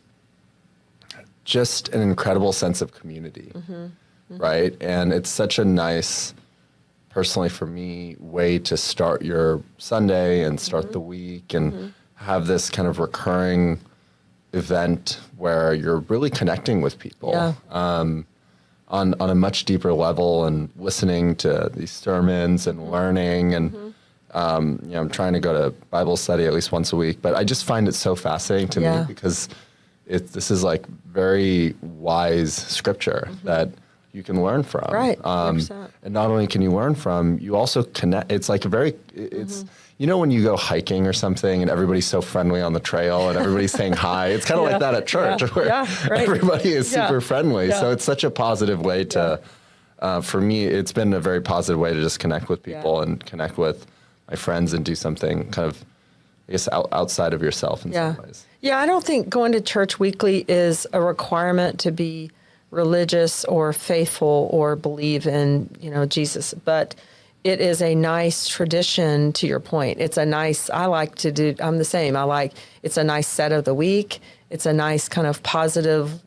just an incredible sense of community, right? And it's such a nice, personally for me, way to start your Sunday and start the week, and have this kind of recurring event where you're really connecting with people on a much deeper level, and listening to these sermons and learning. And I'm trying to go to Bible study at least once a week, but I just find it so fascinating to me, because this is like very wise scripture that you can learn from. Right. 100%. And not only can you learn from, you also connect. It's like it's, you know, when you go hiking or something and everybody's so friendly on the trail and everybody's saying hi, it's kind of like that at church where right. everybody is super friendly. Yeah. So it's such a positive way to, for me, it's been a very positive way to just connect with people and connect with my friends and do something kind of, I guess, outside of yourself in some ways. Yeah, I don't think going to church weekly is a requirement to be religious or faithful or believe in, Jesus, but it is a nice tradition, to your point. It's a nice, I like to do, I'm the same. It's a nice set of the week. It's a nice kind of positive,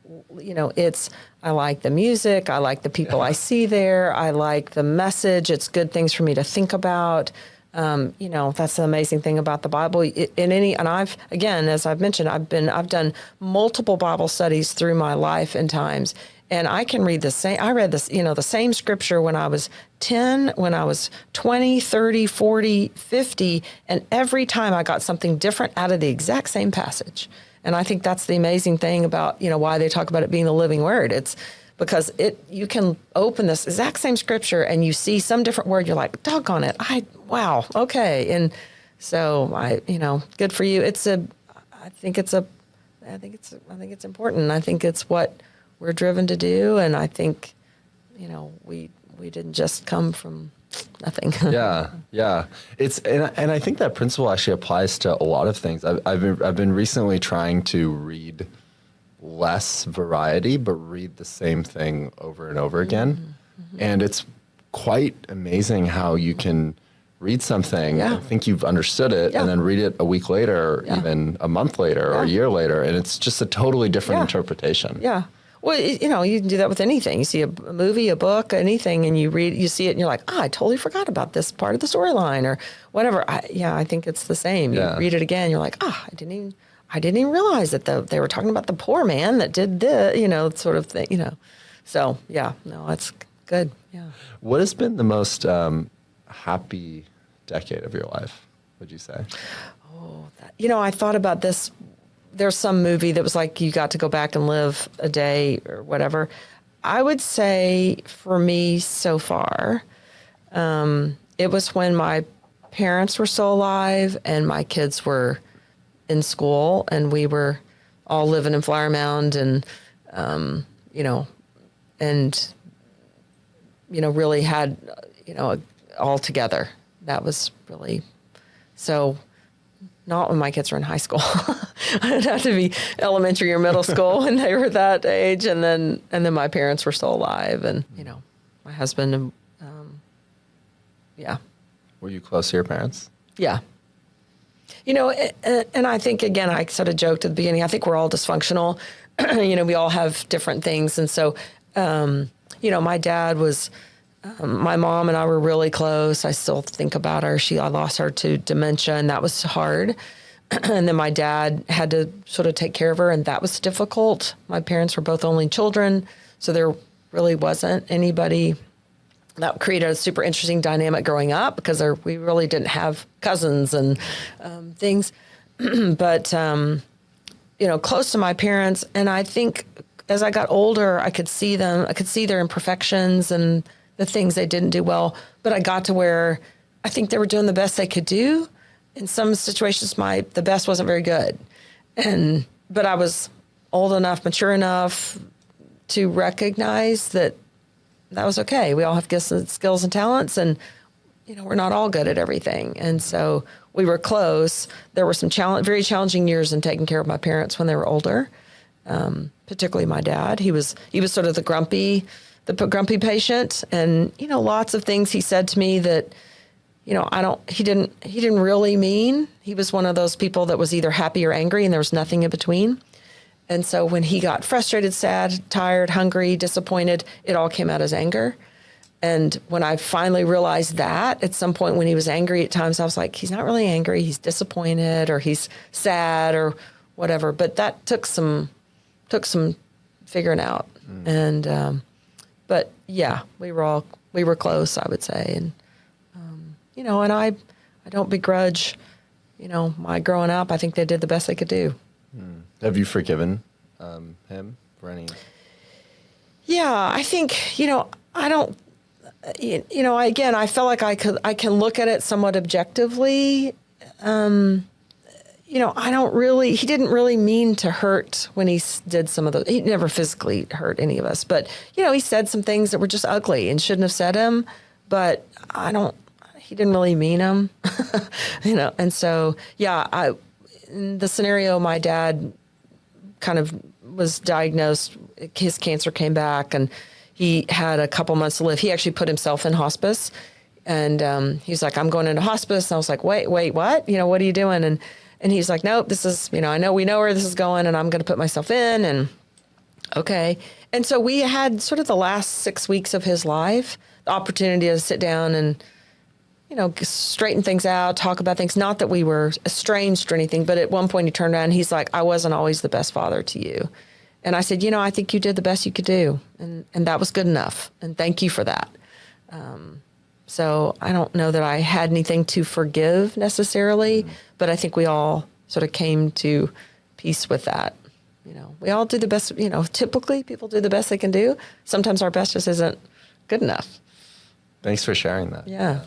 I like the music. I like the people I see there. I like the message. It's good things for me to think about. That's the amazing thing about the Bible. And I've, again, as I've mentioned, I've done multiple Bible studies through my life and times, and I can read I read this, the same scripture when I was 10, when I was 20, 30, 40, 50, and every time I got something different out of the exact same passage. And I think that's the amazing thing about, why they talk about it being the living word. It's because you can open this exact same scripture and you see some different word. You're like, doggone it. Wow. Okay. And so good for you. I think it's important. I think it's what we're driven to do. And I think, we didn't just come from nothing. Yeah. And I think that principle actually applies to a lot of things. I've been recently trying to read less variety, but read the same thing over and over again. And it's quite amazing how you can read something and think you've understood it and then read it a week later, or even a month later or a year later. And it's just a totally different interpretation. Yeah. Well, you can do that with anything. You see a movie, a book, anything, and you see it and you're like, I totally forgot about this part of the storyline or whatever. I think it's the same. You read it again, you're like, I didn't even realize that they were talking about the poor man that did this, sort of thing, So, that's good. Yeah. What has been the most happy decade of your life, would you say? Oh, I thought about this. There's some movie that was like you got to go back and live a day or whatever. I would say for me so far, it was when my parents were still alive and my kids were in school and we were all living in Flower Mound and, really had, all together. That was really, so not when my kids were in high school. I'd have to be elementary or middle school when they were that age. And then my parents were still alive and, my husband and, Were you close to your parents? Yeah. And I think, again, I sort of joked at the beginning, I think we're all dysfunctional. We all have different things. And so, my dad was, my mom and I were really close. I still think about her. I lost her to dementia, and that was hard. And then my dad had to sort of take care of her, and that was difficult. My parents were both only children, so there really wasn't anybody. That created a super interesting dynamic growing up because we really didn't have cousins and things. But, close to my parents. And I think as I got older, I could see them. I could see their imperfections and the things they didn't do well. But I got to where I think they were doing the best they could do. In some situations, the best wasn't very good. But I was old enough, mature enough to recognize that was okay. We all have gifts and skills and talents, and we're not all good at everything. And so we were close. There were some very challenging years in taking care of my parents when they were older, particularly my dad. He was sort of the grumpy patient, and lots of things he said to me that he didn't really mean. He was one of those people that was either happy or angry, and there was nothing in between. And so when he got frustrated, sad, tired, hungry, disappointed, it all came out as anger. And when I finally realized that at some point when he was angry at times, I was like, he's not really angry. He's disappointed or he's sad or whatever. But that took some figuring out. And, but yeah, we were close, I would say. And, and I don't begrudge, my growing up. I think they did the best they could do. Have you forgiven him for any? Yeah, I think, I don't, again, I felt like I can look at it somewhat objectively. He didn't really mean to hurt when he did some of those. He never physically hurt any of us, but, he said some things that were just ugly and shouldn't have said them, but he didn't really mean them, and so, in the scenario, my dad kind of was diagnosed, his cancer came back and he had a couple months to live. He actually put himself in hospice and he's like, I'm going into hospice. And I was like, wait, what? What are you doing? And he's like, nope, this is, we know where this is going and I'm going to put myself in and okay. And so we had sort of the last 6 weeks of his life, the opportunity to sit down and, straighten things out, talk about things. Not that we were estranged or anything, but at one point he turned around and he's like, I wasn't always the best father to you. And I said, I think you did the best you could do. And that was good enough. And thank you for that. So I don't know that I had anything to forgive necessarily, but I think we all sort of came to peace with that. We all do the best, typically people do the best they can do. Sometimes our best just isn't good enough. Thanks for sharing that. Yeah.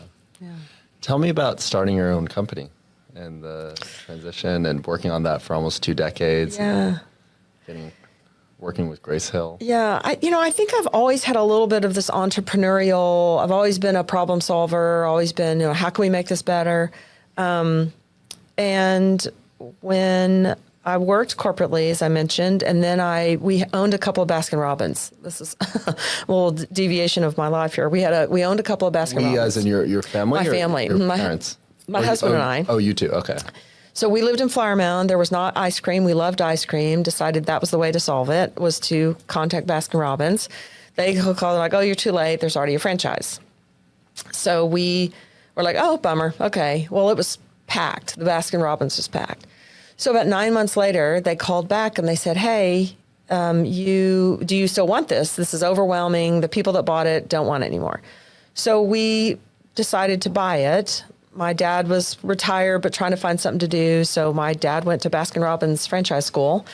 Tell me about starting your own company and the transition and working on that for almost 2 decades. Yeah. Working with Grace Hill. Yeah. I think I've always had a little bit of this entrepreneurial, I've always been a problem solver, always been, how can we make this better? And when I worked corporately, as I mentioned, and then we owned a couple of Baskin Robbins. This is a little deviation of my life here. We owned a couple of Baskin Robbins. As in your family? My family. Your parents? My husband and I. Oh, you too. Okay. So we lived in Flower Mound. There was not ice cream. We loved ice cream. Decided that was the way to solve it, was to contact Baskin Robbins. They called like, oh, you're too late. There's already a franchise. So we were like, oh, bummer. Okay. Well, it was packed. The Baskin Robbins was packed. So about 9 months later, they called back and they said, hey, do you still want this? This is overwhelming. The people that bought it don't want it anymore. So we decided to buy it. My dad was retired, but trying to find something to do. So my dad went to Baskin Robbins franchise school,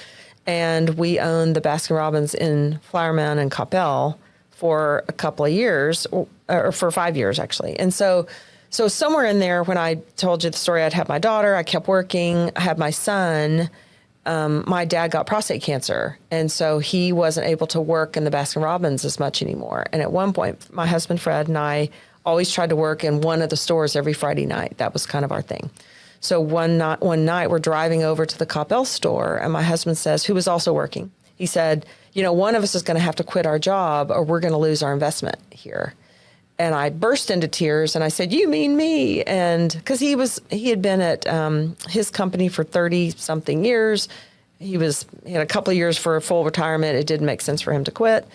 and we owned the Baskin Robbins in Flower Mound and Coppell for a couple of years, or for 5 years, actually. And so somewhere in there, when I told you the story, I'd had my daughter, I kept working, I had my son. My dad got prostate cancer, and so he wasn't able to work in the Baskin Robbins as much anymore. And at one point, my husband Fred and I always tried to work in one of the stores every Friday night. That was kind of our thing. So one night we're driving over to the Coppell store, and my husband says, who was also working, he said, one of us is going to have to quit our job or we're going to lose our investment here. And I burst into tears and I said, you mean me? And because he had been at his company for 30 something years. He had a couple of years for a full retirement. It didn't make sense for him to quit.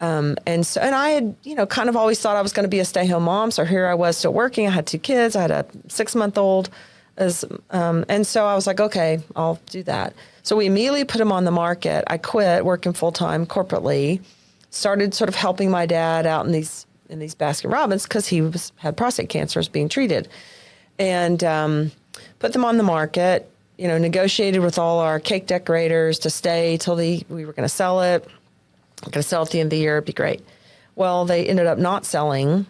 And I had, kind of always thought I was going to be a stay-home mom. So here I was still working. I had 2 kids. I had a 6-month-old. And so I was like, okay, I'll do that. So we immediately put him on the market. I quit working full-time corporately, started sort of helping my dad out in these Baskin Robbins because he had prostate cancer, was being treated, and put them on the market. Negotiated with all our cake decorators to stay till we were going to sell it. Going to sell at the end of the year. It'd be great. Well, they ended up not selling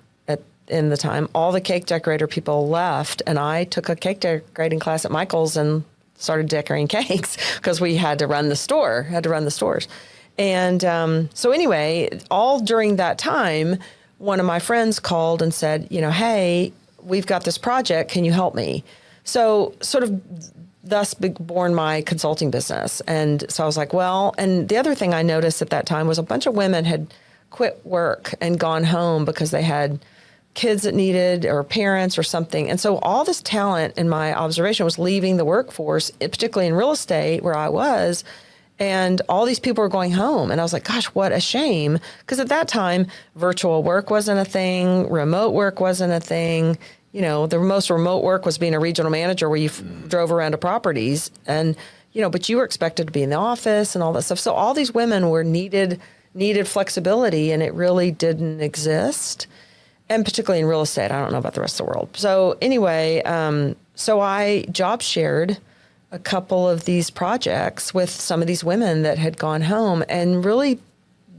in the time. All the cake decorator people left, and I took a cake decorating class at Michael's and started decorating cakes because we had to run the stores. And so anyway, all during that time, one of my friends called and said, hey, we've got this project. Can you help me? So sort of thus born my consulting business. And so I was like, well, and the other thing I noticed at that time was a bunch of women had quit work and gone home because they had kids that needed or parents or something. And so all this talent in my observation was leaving the workforce, particularly in real estate where I was. And all these people were going home. And I was like, gosh, what a shame. Because at that time, virtual work wasn't a thing. Remote work wasn't a thing. The most remote work was being a regional manager where you drove around to properties. And, but you were expected to be in the office and all that stuff. So all these women were needed flexibility, and it really didn't exist. And particularly in real estate. I don't know about the rest of the world. So anyway, so I job shared a couple of these projects with some of these women that had gone home, and really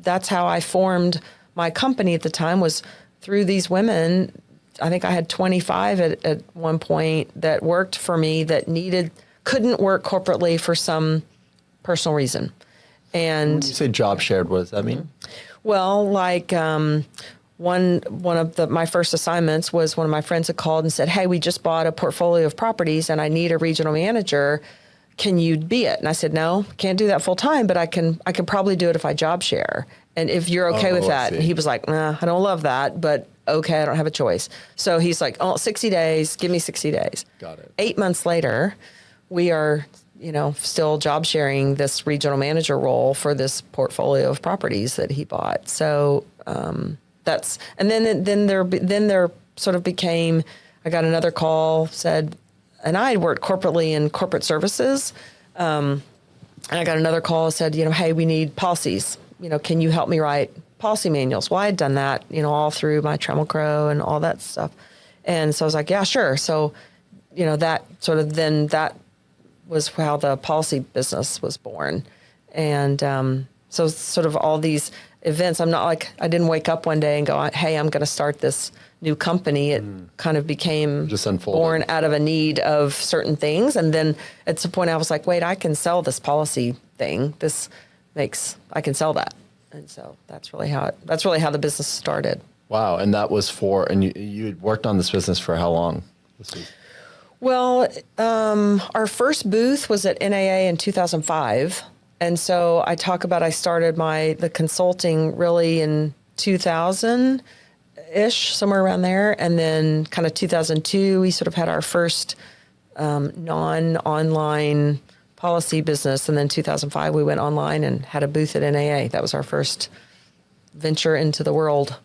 that's how I formed my company at the time, was through these women. I think I had 25 at one point that worked for me that couldn't work corporately for some personal reason. And When you say job shared, what does that mean? well, like one of my first assignments was one of my friends had called and said, "Hey, we just bought a portfolio of properties and I need a regional manager. Can you be it?" And I said, "No, can't do that full time, but I can probably do it if I job share. And if you're okay with that." And he was like, "Nah, I don't love that, but okay, I don't have a choice." So he's like, "Oh, 60 days, give me 60 days." Got it. 8 months later, we are, still job sharing this regional manager role for this portfolio of properties that he bought. So then there sort of became, I got another call, said, and I had worked corporately in corporate services. And I got another call, said, "Hey, we need policies. Can you help me write policy manuals?" Well, I had done that, all through my Trammell Crow and all that stuff. And so I was like, "Yeah, sure." So, that was how the policy business was born. And so sort of all these events, I'm not like, I didn't wake up one day and go, "Hey, I'm going to start this new company." It kind of became Just unfolded. born out of a need of certain things. And then at some point I was like, wait, I can sell this policy thing. I can sell that. And so that's really how the business started. Wow. And that was and you had worked on this business for how long? Well, our first booth was at NAA in 2005. And so I started the consulting really in 2000-ish, somewhere around there. And then kind of 2002, we sort of had our first non-online policy business. And then 2005, we went online and had a booth at NAA. That was our first venture into the world.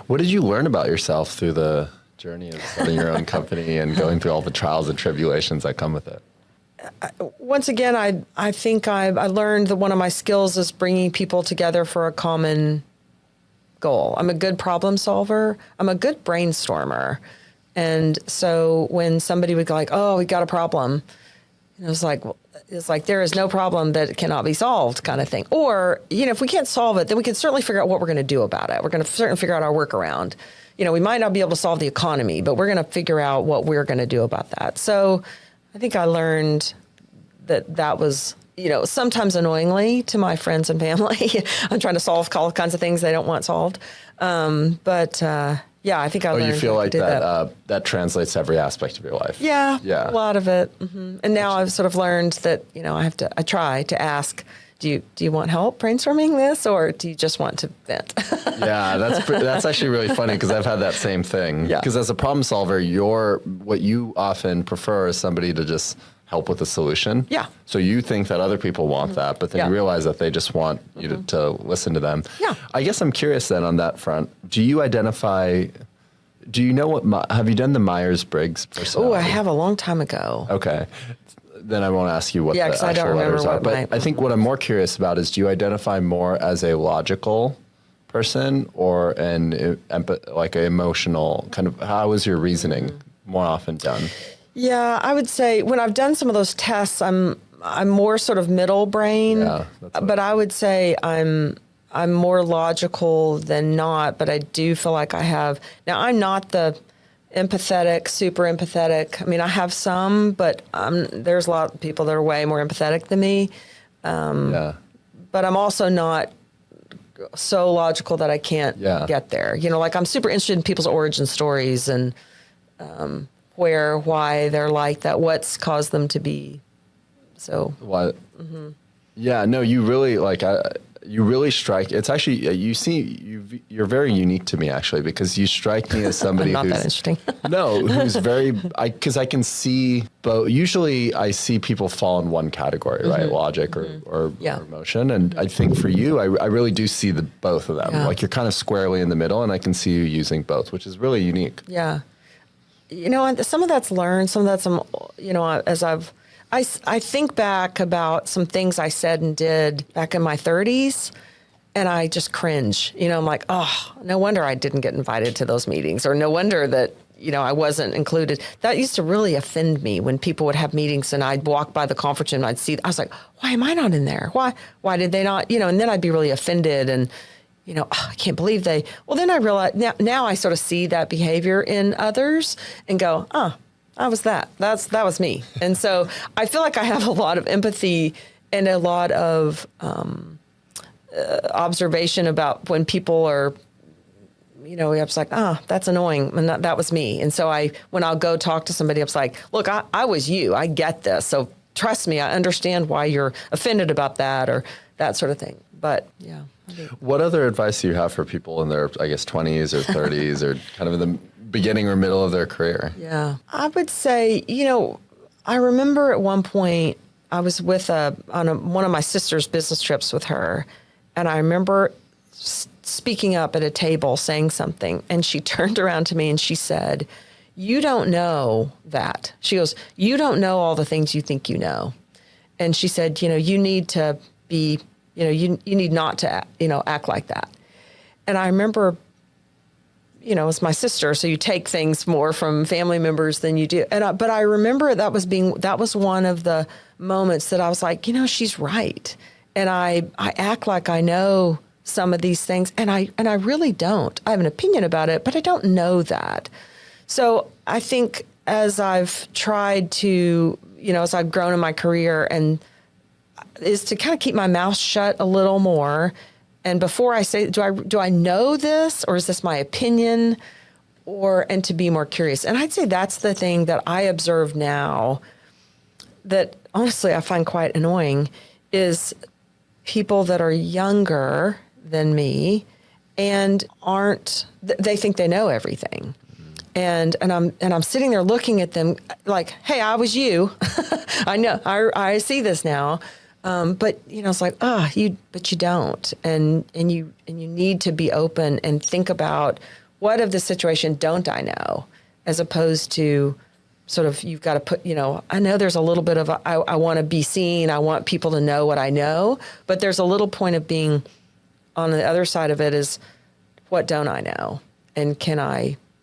What did you learn about yourself through the journey of starting your own company and going through all the trials and tribulations that come with it? Once again, I think I learned that one of my skills is bringing people together for a common goal. I'm a good problem solver. I'm a good brainstormer. And so when somebody would go like, "Oh, we got a problem," it was like there is no problem that cannot be solved, kind of thing. Or, if we can't solve it, then we can certainly figure out what we're going to do about it. We're going to certainly figure out our workaround. We might not be able to solve the economy, but we're going to figure out what we're going to do about that. So I think I learned that was, sometimes annoyingly to my friends and family. I'm trying to solve all kinds of things they don't want solved. Yeah, I think I learned. You feel like that. That translates to every aspect of your life. Yeah, Yeah. a lot of it. Mm-hmm. And now I've sort of learned that, I try to ask, do you want help brainstorming this, or do you just want to vent? Yeah, that's actually really funny because I've had that same thing. Yeah. Because as a problem solver, what you often prefer is somebody to just help with the solution. Yeah. So you think that other people want that, but then you realize that they just want you to listen to them. Yeah. I guess I'm curious then on that front. Do you know have you done the Myers-Briggs personality? Oh, I have a long time ago. Okay. Then I won't ask you what the 'cause I don't actual remember letters are. what But I think what I'm more curious about is, do you identify more as a logical person or an emotional kind of, how is your reasoning more often done? Yeah, I would say when I've done some of those tests, I'm more sort of middle brain. Yeah, but I would say I'm more logical than not. But I do feel like I have. Now I'm not the empathetic, super empathetic. I mean, I have some, but there's a lot of people that are way more empathetic than me. Yeah. But I'm also not so logical that I can't get there. Like I'm super interested in people's origin stories and why they're like that, what's caused them to be so. What? Mm-hmm. Yeah, no, you really you really strike. It's actually you're very unique to me actually, because you strike me as somebody I'm not who's that interesting. No, who's very because I can see both. Usually, I see people fall in one category, right? Logic or emotion, and I think for you, I really do see both of them. Yeah. Like you're kind of squarely in the middle, and I can see you using both, which is really unique. Yeah. Some of that's learned, some of that's, as I think back about some things I said and did back in my 30s, and I just cringe. I'm like, oh, no wonder I didn't get invited to those meetings, or no wonder that, I wasn't included. That used to really offend me when people would have meetings and I'd walk by the conference room and I was like, why am I not in there? Why did they not, and then I'd be really offended. And, I can't believe then I realize now I sort of see that behavior in others and go, I was that was me. And so I feel like I have a lot of empathy and a lot of observation about when people are, I was like, that's annoying. And that was me. And so when I'll go talk to somebody, I was like, look, I was you. I get this. So trust me, I understand why you're offended about that or that sort of thing. But yeah. What other advice do you have for people in their, 20s or 30s or kind of in the beginning or middle of their career? Yeah. I would say, I remember at one point I was with on one of my sister's business trips with her. And I remember speaking up at a table saying something, and she turned around to me and she said, you don't know that. She goes, you don't know all the things you think you know. And she said, you need to be, you need not to, act like that. And I remember, it's my sister, so you take things more from family members than you do. But I remember that was one of the moments that I was like, she's right. And I act like I know some of these things, and I really don't. I have an opinion about it, but I don't know that. So I think as I've tried to, as I've grown in my career, and is to kind of keep my mouth shut a little more. And before I say, do I know this, or is this my opinion, and to be more curious. And I'd say that's the thing that I observe now that honestly I find quite annoying is people that are younger than me and they think they know everything. And I'm sitting there looking at them like, hey, I was you. I know, I see this now. But it's like, but you don't. And you need to be open and think about what of the situation don't I know, as opposed to sort of, you've got to put, I know there's a little bit of, I want to be seen. I want people to know what I know, but there's a little point of being on the other side of it is, what don't I know? And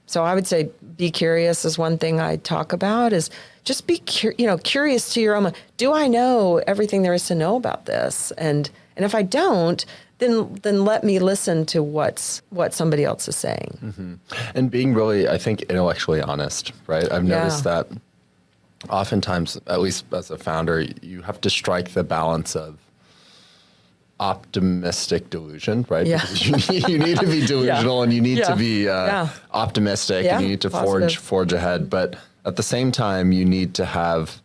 so I would say be curious is one thing I talk about, is just be curious to your own. Do I know everything there is to know about this? And if I don't, then let me listen to what somebody else is saying. Mm-hmm. And being really, I think, intellectually honest, right? I've noticed that oftentimes, at least as a founder, you have to strike the balance of optimistic delusion, right? Yeah. Because you need to be delusional and you need to be optimistic and you need to forge ahead. But at the same time, you need to have,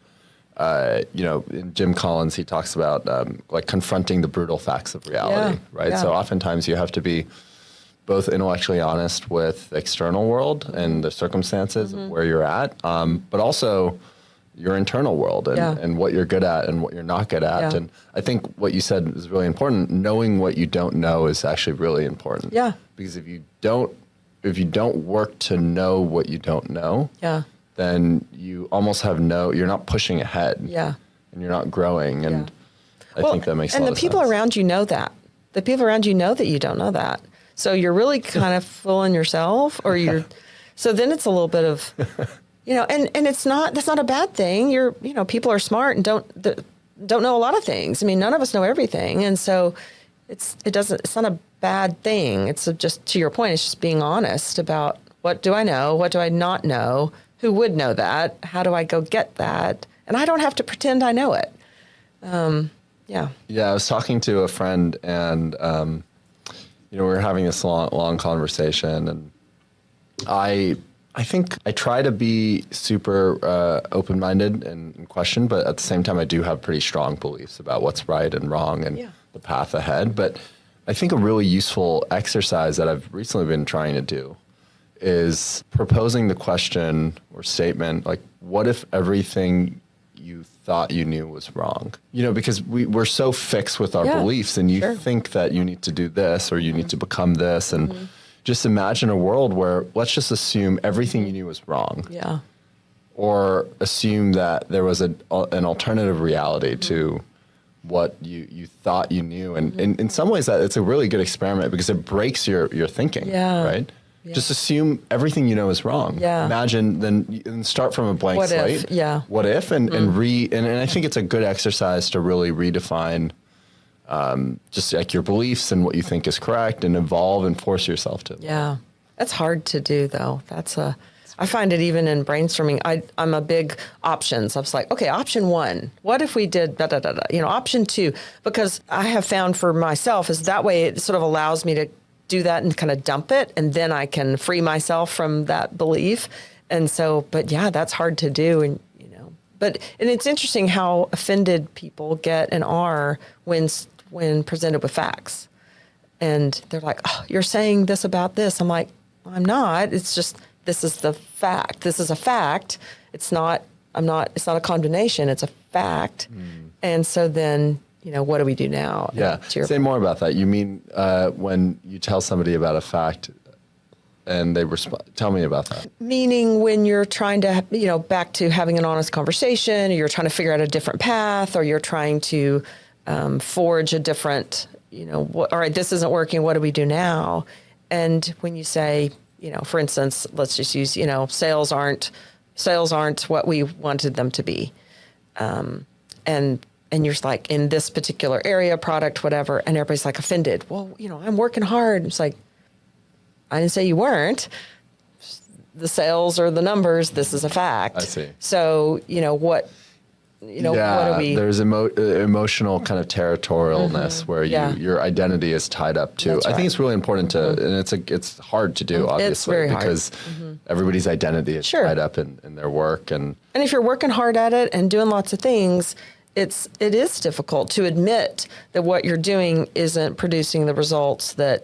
in Jim Collins, he talks about like confronting the brutal facts of reality, right? Yeah. So oftentimes you have to be both intellectually honest with the external world and the circumstances of where you're at, but also your internal world and what you're good at and what you're not good at. And I think what you said is really important. Knowing what you don't know is actually really important. Yeah. Because if you don't work to know what you don't know, then you almost you're not pushing ahead. Yeah. And you're not growing. And I think that makes a lot of sense. And the people around you know that. The people around you know that you don't know that. So you're really kind of fooling yourself, or so then it's a little bit of, and that's not a bad thing. People are smart and don't know a lot of things. I mean, none of us know everything. And so it's not a bad thing. It's just, to your point, it's just being honest about, what do I know? What do I not know? Who would know that? How do I go get that? And I don't have to pretend I know it. Yeah, I was talking to a friend and, we were having this long conversation, and I think I try to be super open-minded and question, but at the same time, I do have pretty strong beliefs about what's right and wrong and the path ahead. But I think a really useful exercise that I've recently been trying to do is proposing the question or statement, like, what if everything you thought you knew was wrong? Because we're so fixed with our beliefs, and you think that you need to do this or you need to become this. And just imagine a world where, let's just assume everything you knew was wrong. Yeah. Or assume that there was an alternative reality to what you thought you knew. And in some ways, that it's a really good experiment because it breaks your thinking, right? Yeah. Just assume everything you know is wrong. Yeah. Imagine, then start from a blank slate. If? Yeah. What if? And I think it's a good exercise to really redefine just like your beliefs and what you think is correct, and evolve and force yourself to. Yeah. That's hard to do, though. I find it even in brainstorming. I'm a big options. I was like, okay, option 1, what if we did da da da da? Option 2, because I have found for myself is that way it sort of allows me to do that and kind of dump it, and then I can free myself from that belief. And so, but yeah, that's hard to do, and and it's interesting how offended people get and are when presented with facts, and they're like, "Oh, you're saying this about this." I'm like, I'm not. It's just, this is the fact. This is a fact. It's not a condemnation. It's a fact. And so then, what do we do now? Yeah. Say more about that. You mean when you tell somebody about a fact and they respond? Tell me about that. Meaning when you're trying to, back to having an honest conversation, or you're trying to figure out a different path, or you're trying to forge a different, all right, this isn't working. What do we do now? And when you say, for instance, let's just use, sales aren't what we wanted them to be. And you're just like, in this particular area, product, whatever, and everybody's like offended. Well, I'm working hard. It's like, I didn't say you weren't. The sales or the numbers, this is a fact. I see. So, what do we... There's emotional kind of territorialness where your identity is tied up to. That's right. I think it's really important to, and it's hard to do, obviously, it's very because everybody's identity is tied up in their work. And if you're working hard at it and doing lots of things, it is difficult to admit that what you're doing isn't producing the results that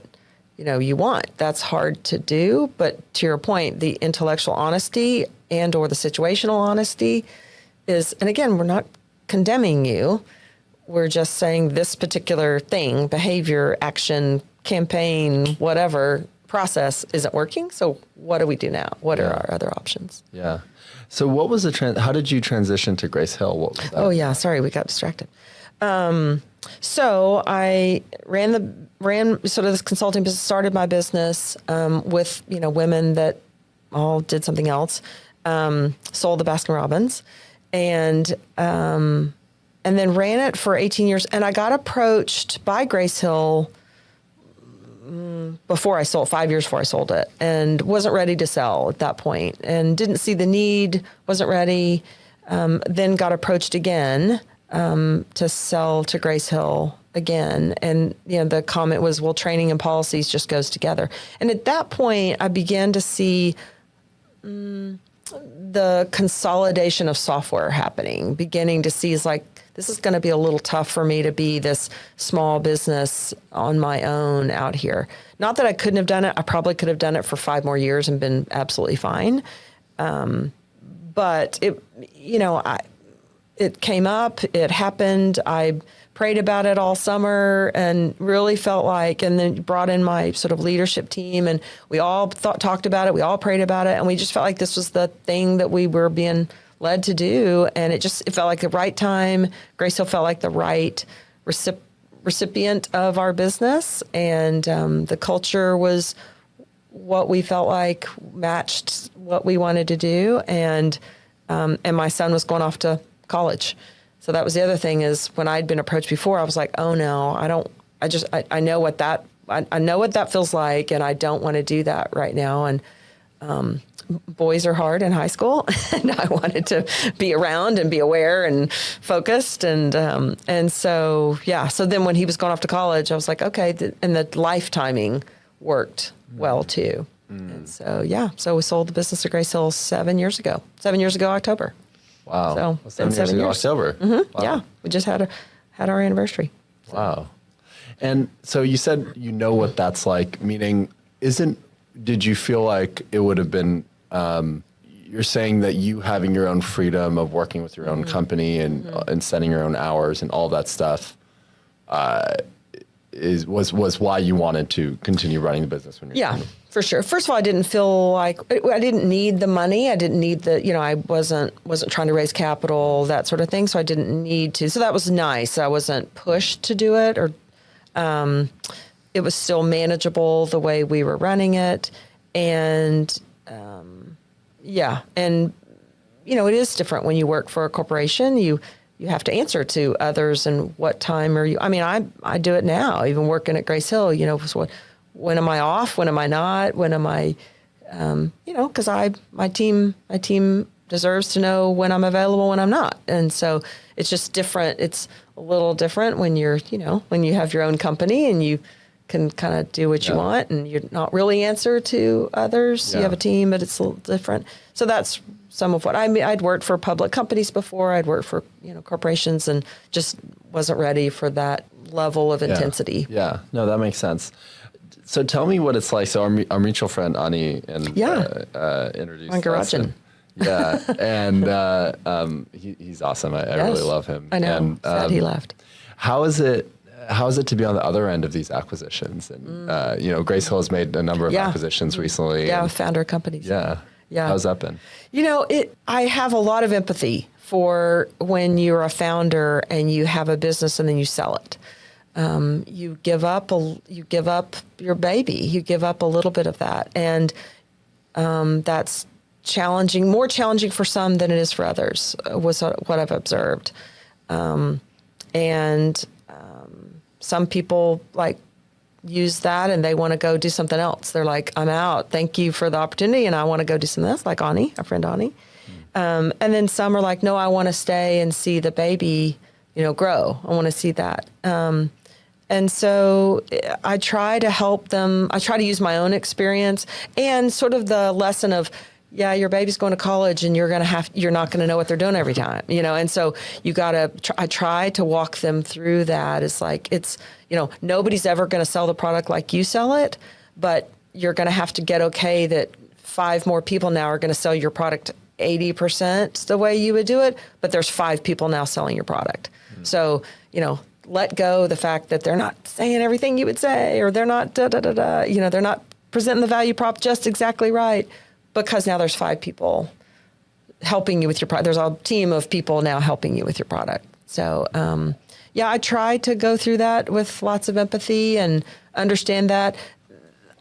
you want. That's hard to do. But to your point, the intellectual honesty and or the situational honesty is, and again, we're not condemning you. We're just saying this particular thing, behavior, action, campaign, whatever process isn't working. So what do we do now? What are our other options? Yeah. So what was how did you transition to Grace Hill? What was that? Oh yeah. Sorry. We got distracted. So I ran sort of this consulting business, started my business with women that all did something else, sold the Baskin Robbins, and then ran it for 18 years. And I got approached by Grace Hill before I sold, 5 years before I sold it, and wasn't ready to sell at that point, and didn't see the need, wasn't ready. Then got approached again to sell to Grace Hill again. And, the comment was, well, training and policies just goes together. And at that point, I began to see the consolidation of software happening, beginning to see is like, this is going to be a little tough for me to be this small business on my own out here. Not that I couldn't have done it. I probably could have done it for 5 more years and been absolutely fine. But it came up, it happened. I prayed about it all summer and really felt like, and then brought in my sort of leadership team, and we all talked about it. We all prayed about it, and we just felt like this was the thing that we were being led to do. And it felt like the right time. Grace Hill felt like the right recipient of our business, and the culture was what we felt like matched what we wanted to do. And my son was going off to college. So that was the other thing, is when I'd been approached before, I was like, oh no, I know what that feels like, and I don't want to do that right now. And boys are hard in high school, and I wanted to be around and be aware and focused. And so, yeah. So then when he was going off to college, I was like, okay. And the life timing worked well too. And so, yeah. So we sold the business to Grace Hill 7 years ago. 7 years ago, October. Wow. So Well, 7 years ago, October. Mm-hmm. Wow. Yeah. We just had our anniversary. So. Wow. And so you said what that's like, meaning did you feel like it would have been, you're saying that you having your own freedom of working with your own company and setting your own hours and all that stuff was why you wanted to continue running the business when you're for sure. First of all, I didn't feel like I didn't need the money. I didn't need I wasn't trying to raise capital, that sort of thing. So I didn't need to. So that was nice. I wasn't pushed to do it, or it was still manageable the way we were running it. And and it is different when you work for a corporation. You you have to answer to others, and what time are you? I mean, I do it now, even working at Grace Hill. So when am I off? When am I not? When am I? Because my team deserves to know when I'm available, when I'm not, and so it's just different. It's a little different when you're, when you have your own company and you can kind of do what you want, and you're not really answer to others. You have a team, but it's a little different. So that's some of what I'd worked for public companies before. I'd worked for corporations, and just wasn't ready for that level of intensity. Yeah, no, that makes sense. So tell me what it's like. So our mutual friend Ani introduced us. Yeah, and he's awesome. I really love him. I know. And, sad he left. How is it to be on the other end of these acquisitions? And Grace Hill has made a number of acquisitions recently. Yeah, founder companies. Yeah. How's that been? I have a lot of empathy for when you're a founder and you have a business and then you sell it. You give up your baby. You give up a little bit of that, and that's challenging, more challenging for some than it is for others, was what I've observed. Some people use that and they want to go do something else. They're like, I'm out. Thank you for the opportunity, and I want to go do something else, like Ani, our friend Ani. And then some are like, no, I want to stay and see the baby, grow. I want to see that. And so I try to help them. I try to use my own experience and sort of the lesson of, your baby's going to college and you're not going to know what they're doing every time, and so I try to walk them through that. It's nobody's ever going to sell the product like you sell it, but you're going to have to get okay that 5 more people now are going to sell your product 80% the way you would do it, but there's 5 people now selling your product. So, let go the fact that they're not saying everything you would say, or they're not they're not presenting the value prop just exactly right, because now there's 5 people helping you with your product. There's a team of people now helping you with your product. So, I try to go through that with lots of empathy and understand that.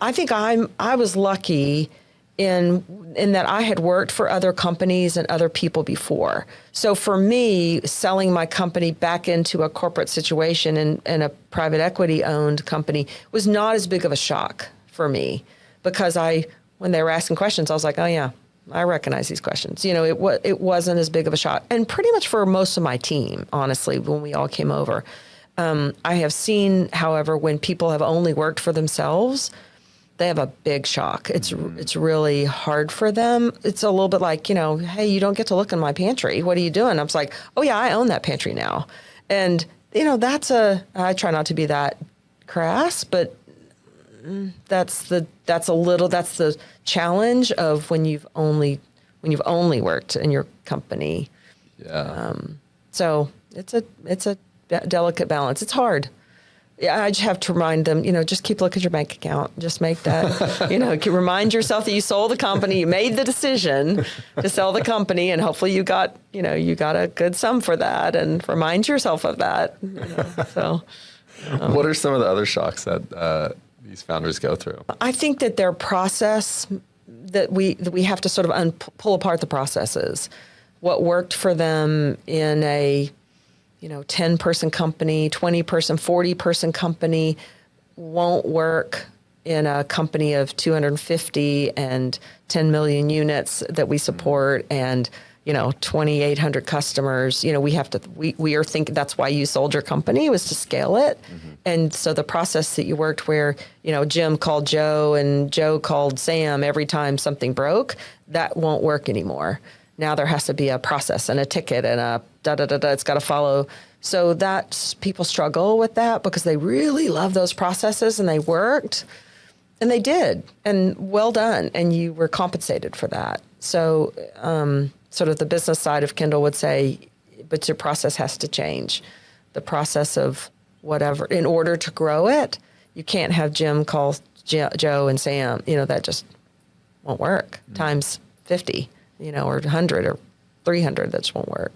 I think I was lucky in that I had worked for other companies and other people before. So for me, selling my company back into a corporate situation and a private equity owned company was not as big of a shock for me, because when they were asking questions, I was like, oh yeah, I recognize these questions. It wasn't as big of a shock. And pretty much for most of my team, honestly, when we all came over, I have seen, however, when people have only worked for themselves, they have a big shock. It's really hard for them. It's a little bit like, hey, you don't get to look in my pantry. What are you doing? I was like, oh yeah, I own that pantry now. And, I try not to be that crass, but that's the challenge of when you've only worked in your company. Yeah. So it's a delicate balance. It's hard. Yeah, I just have to remind them, just keep looking at your bank account. Just make that, remind yourself that you sold the company, you made the decision to sell the company, and hopefully you got a good sum for that, and remind yourself of that. So, what are some of the other shocks that these founders go through? I think that their process, that we have to sort of pull apart the processes. What worked for them in a 10-person company, 20-person, 40-person company won't work in a company of 250 and 10 million units that we support, and 2,800 customers. We are thinking that's why you sold your company, was to scale it. And so the process that you worked where, Jim called Joe and Joe called Sam every time something broke, that won't work anymore. Now there has to be a process and a ticket and a da-da-da-da. It's got to follow. So people struggle with that because they really love those processes, and they worked, and they did, and well done, and you were compensated for that. So sort of the business side of Kendall would say, but your process has to change. The process of whatever, in order to grow it, you can't have Jim call Joe and Sam. That just won't work. Times 50. Or 100 or 300, that just won't work.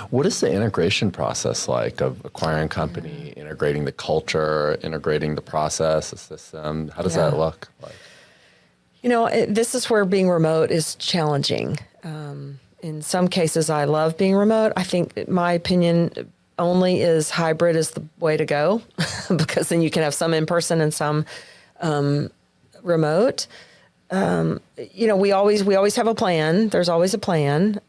What is the integration process like of acquiring a company, integrating the culture, integrating the process, the system? How does that look like? This is where being remote is challenging. In some cases, I love being remote. I think my opinion only is hybrid is the way to go because then you can have some in person and some remote. We always have a plan. There's always a plan.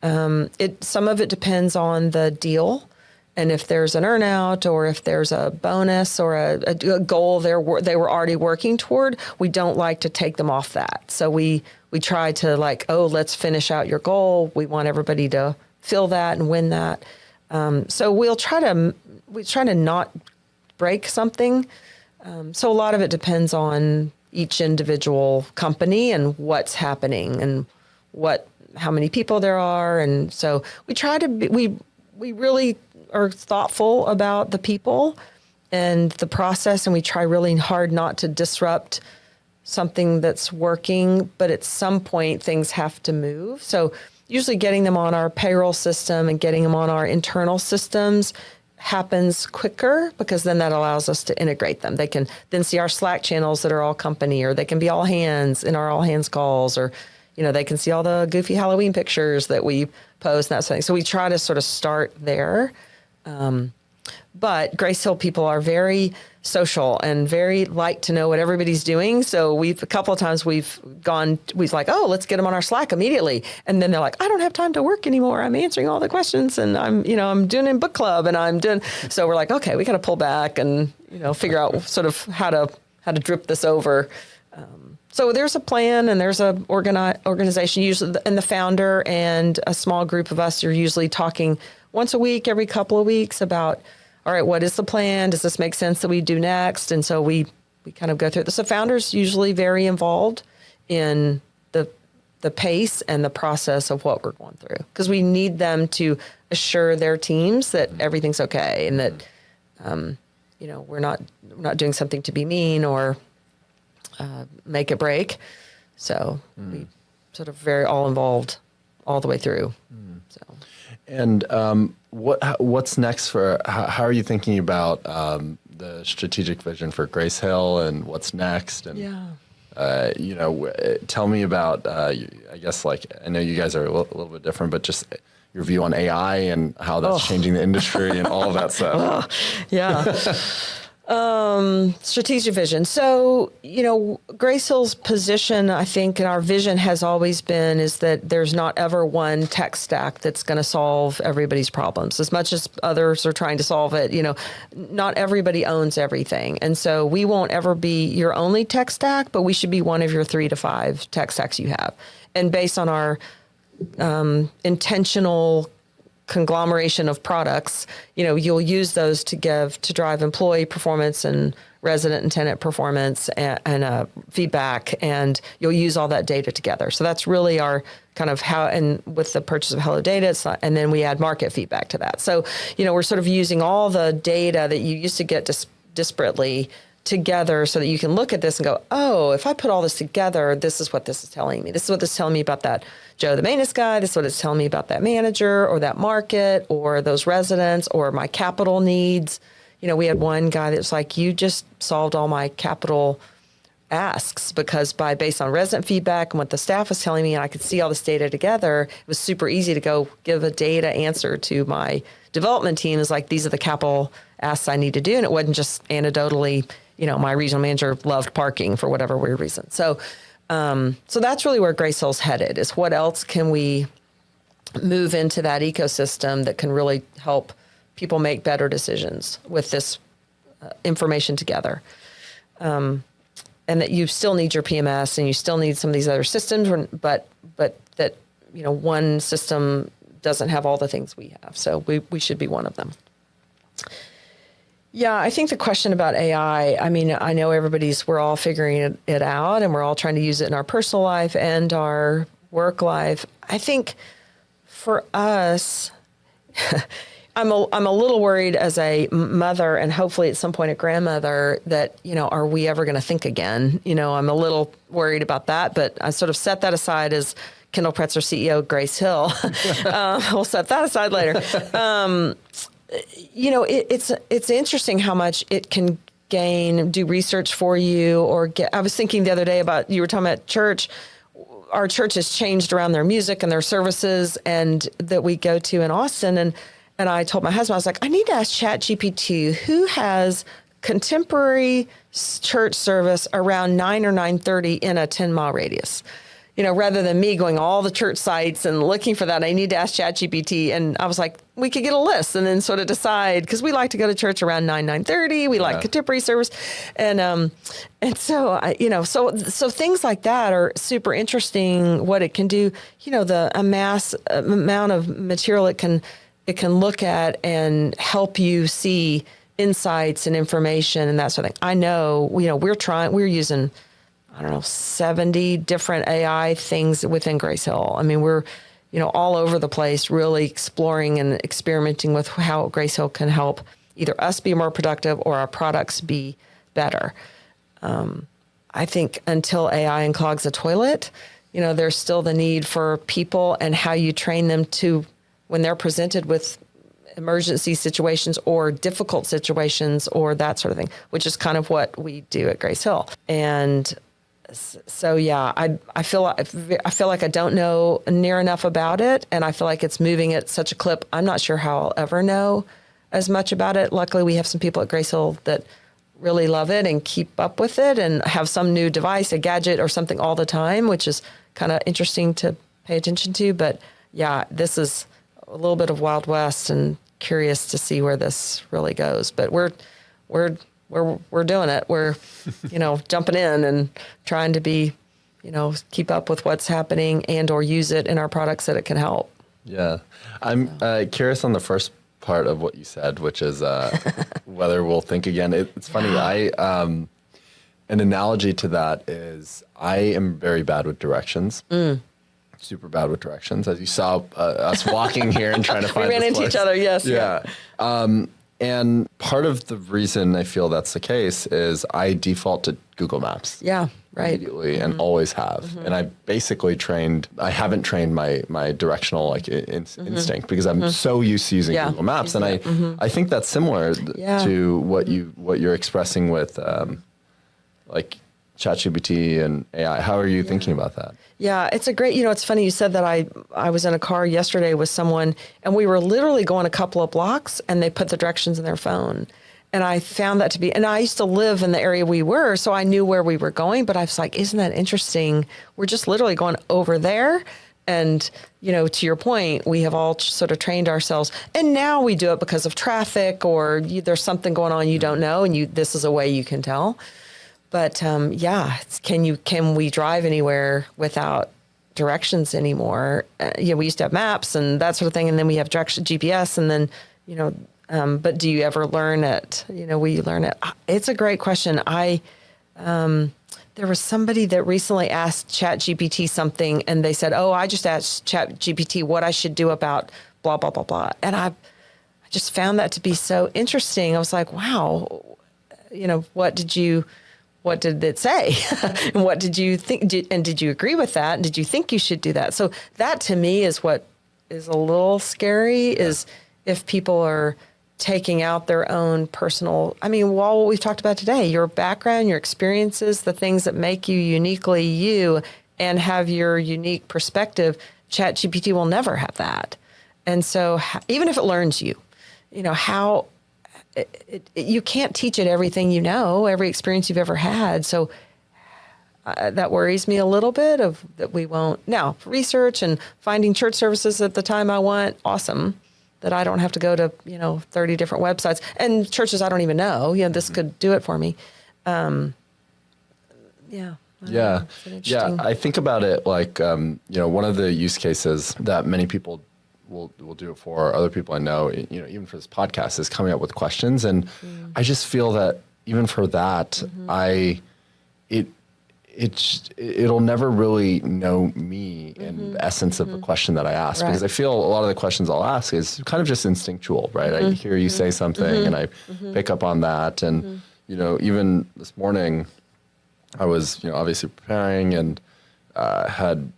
Some of it depends on the deal, and if there's an earnout or if there's a bonus or a goal they were already working toward, we don't like to take them off that. So we try to let's finish out your goal. We want everybody to feel that and win that. So we try to not break something. So a lot of it depends on each individual company and what's happening and how many people there are. And so we try to we really are thoughtful about the people and the process, and we try really hard not to disrupt something that's working, but at some point things have to move. So usually getting them on our payroll system and getting them on our internal systems happens quicker because then that allows us to integrate them. They can then see our Slack channels that are all company, or they can be all hands in our all hands calls, or they can see all the goofy Halloween pictures that we post and that sort of thing. So we try to sort of start there. But Grace Hill people are very social and very like to know what everybody's doing. So a couple of times we've like, oh, let's get them on our Slack immediately. And then they're like, I don't have time to work anymore. I'm answering all the questions and I'm doing in book club and I'm doing. So we're like, okay, we got to pull back and, figure out sort of how to drip this over. So there's a plan and there's a organization usually, and the founder and a small group of us are usually talking once a week, every couple of weeks about, all right, what is the plan? Does this make sense that we do next? And so we kind of go through it. So founders usually very involved in the pace and the process of what we're going through because we need them to assure their teams that everything's okay and that, we're not doing something to be mean or make it break. So we sort of very all involved all the way through. So. And what's next for? How are you thinking about the strategic vision for Grace Hill and what's next? And tell me about. I guess I know you guys are a little bit different, but just your view on AI and how that's changing the industry and all of that stuff. Strategic vision. So, Grace Hill's position, I think, and our vision has always been is that there's not ever one tech stack that's going to solve everybody's problems. As much as others are trying to solve it, not everybody owns everything. And so we won't ever be your only tech stack, but we should be one of your 3 to 5 tech stacks you have. And based on our intentional conglomeration of products, you'll use those to drive employee performance and resident and tenant performance and feedback, and you'll use all that data together. So that's really our kind of how, and with the purchase of Hello Data, and then we add market feedback to that. So, we're sort of using all the data that you used to get disparately together so that you can look at this and go, oh, if I put all this together, this is what this is telling me. This is what this is telling me about that Joe, the maintenance guy. This is what it's telling me about that manager or that market or those residents or my capital needs. We had one guy that was like, you just solved all my capital asks because based on resident feedback and what the staff was telling me, and I could see all this data together, it was super easy to go give a data answer to my development team. Is like, these are the capital asks I need to do. And it wasn't just anecdotally, my regional manager loved parking for whatever weird reason. So that's really where Grace Hill's headed, is what else can we move into that ecosystem that can really help people make better decisions with this information together. And that you still need your PMS and you still need some of these other systems, but that, one system doesn't have all the things we have. So we should be one of them. Yeah, I think the question about AI, I know we're all figuring it out and we're all trying to use it in our personal life and our work life. I think for us, I'm a little worried as a mother and hopefully at some point a grandmother that, are we ever going to think again? I'm a little worried about that, but I sort of set that aside as Kendall Pretzer, CEO, Grace Hill. We'll set that aside later. It's interesting how much it can do research for you or I was thinking the other day about, you were talking about church. our church has changed around their music and their services and that we go to in Austin. And I told my husband, I was like, I need to ask ChatGPT who has contemporary church service around 9 or 9:30 in a 10-mile radius. Rather than me going all the church sites and looking for that, I need to ask ChatGPT. And I was like, we could get a list and then sort of decide, because we like to go to church around 9:30. We like contemporary service. And so, so things like that are super interesting, what it can do, the amount of material it can look at and help you see insights and information and that sort of thing. I know, we're using, 70 different AI things within Grace Hill. I mean, we're, all over the place, really exploring and experimenting with how Grace Hill can help either us be more productive or our products be better. I think until AI unclogs a toilet, there's still the need for people and how you train them to, when they're presented with emergency situations or difficult situations or that sort of thing, which is kind of what we do at Grace Hill. And so, yeah, I feel like I don't know near enough about it, and I feel like it's moving at such a clip. I'm not sure how I'll ever know as much about it. Luckily, we have some people at Grace Hill that really love it and keep up with it and have some new device, a gadget or something all the time, which is kind of interesting to pay attention to. But yeah, this is a little bit of Wild West and curious to see where this really goes. But we're doing it. We're, jumping in and trying to be, keep up with what's happening and or use it in our products that it can help. Yeah. I'm curious on the first part of what you said, which is whether we'll think again. It's funny. An analogy to that is I am very bad with directions. Super bad with directions, as you saw us walking here and trying to find. We ran into each other. Yes. Yeah. And part of the reason I feel that's the case is I default to Google Maps. Yeah. Right. Immediately and always have. And I basically I haven't trained my directional instinct because I'm so used to using Google Maps. And I think that's similar to what you're expressing with ChatGPT and AI. How are you thinking about that? Yeah, it's a great, it's funny you said that. I was in a car yesterday with someone and we were literally going a couple of blocks and they put the directions in their phone. And I found that to be, and I used to live in the area we were, so I knew where we were going, but I was like, isn't that interesting? We're just literally going over there. And, to your point, we have all sort of trained ourselves. And now we do it because of traffic or there's something going on you don't know, and this is a way you can tell. But can we drive anywhere without directions anymore? We used to have maps and that sort of thing, and then we have GPS, and then but do you ever learn it? Will you learn it? It's a great question. There was somebody that recently asked ChatGPT something, and they said, "Oh, I just asked ChatGPT what I should do about blah blah blah blah," and I just found that to be so interesting. I was like, "Wow, what did it say? And what did you think? Did you agree with that? And did you think you should do that?" So that to me is what is a little scary, is if people are taking out their own personal, what we've talked about today, your background, your experiences, the things that make you uniquely you and have your unique perspective. ChatGPT will never have that. And so even if it learns you, how you can't teach it everything every experience you've ever had. So that worries me a little bit that we won't. Now, research and finding church services at the time I want, awesome, that I don't have to go to, 30 different websites and churches I don't even know. This could do it for me. I think about it like, one of the use cases that many people will do it for, other people I know, even for this podcast, is coming up with questions. And I just feel that even for that, it'll never really know me in the essence of the question that I ask, because I feel a lot of the questions I'll ask is kind of just instinctual, right? I hear you say something and I pick up on that. And, even this morning I was, obviously preparing and had,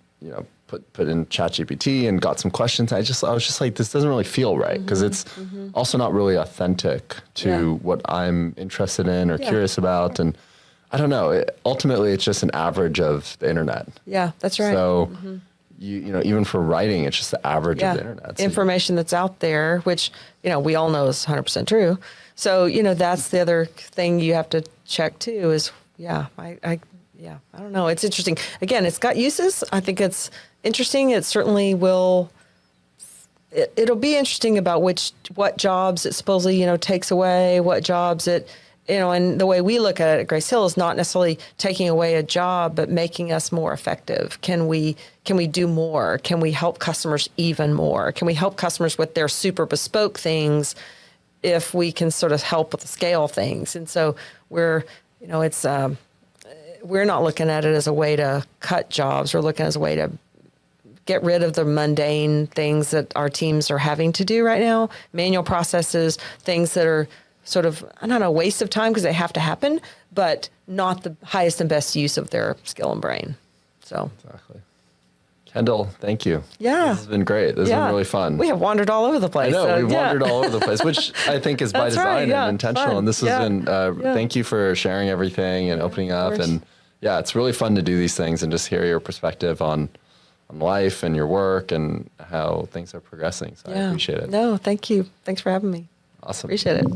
put in ChatGPT and got some questions. I was just like, this doesn't really feel right, because it's also not really authentic to what I'm interested in or curious about. And I don't know. Ultimately, it's just an average of the internet. Yeah, that's right. So, you know, even for writing, it's just the average of the internet. So information that's out there, which, you know, we all know is 100% true. So, you know, that's the other thing you have to check too is, I don't know. It's interesting. Again, it's got uses. I think it's interesting. It certainly will. It'll be interesting about what jobs it supposedly, you know, takes away, what jobs it, you know, and the way we look at it at Grace Hill is not necessarily taking away a job, but making us more effective. Can we do more? Can we help customers even more? Can we help customers with their super bespoke things if we can sort of help with the scale things? And so we're not looking at it as a way to cut jobs. We're looking as a way to get rid of the mundane things that our teams are having to do right now, manual processes, things that are sort of, I don't know, waste of time because they have to happen, but not the highest and best use of their skill and brain. So exactly. Kendall, thank you. Yeah. This has been great. This has been really fun. We have wandered all over the place. I know, we've wandered all over the place, which I think is by design and intentional. Fun. And this has been, thank you for sharing everything and opening up. And it's really fun to do these things and just hear your perspective on life and your work and how things are progressing. So I appreciate it. No, thank you. Thanks for having me. Awesome. Appreciate it.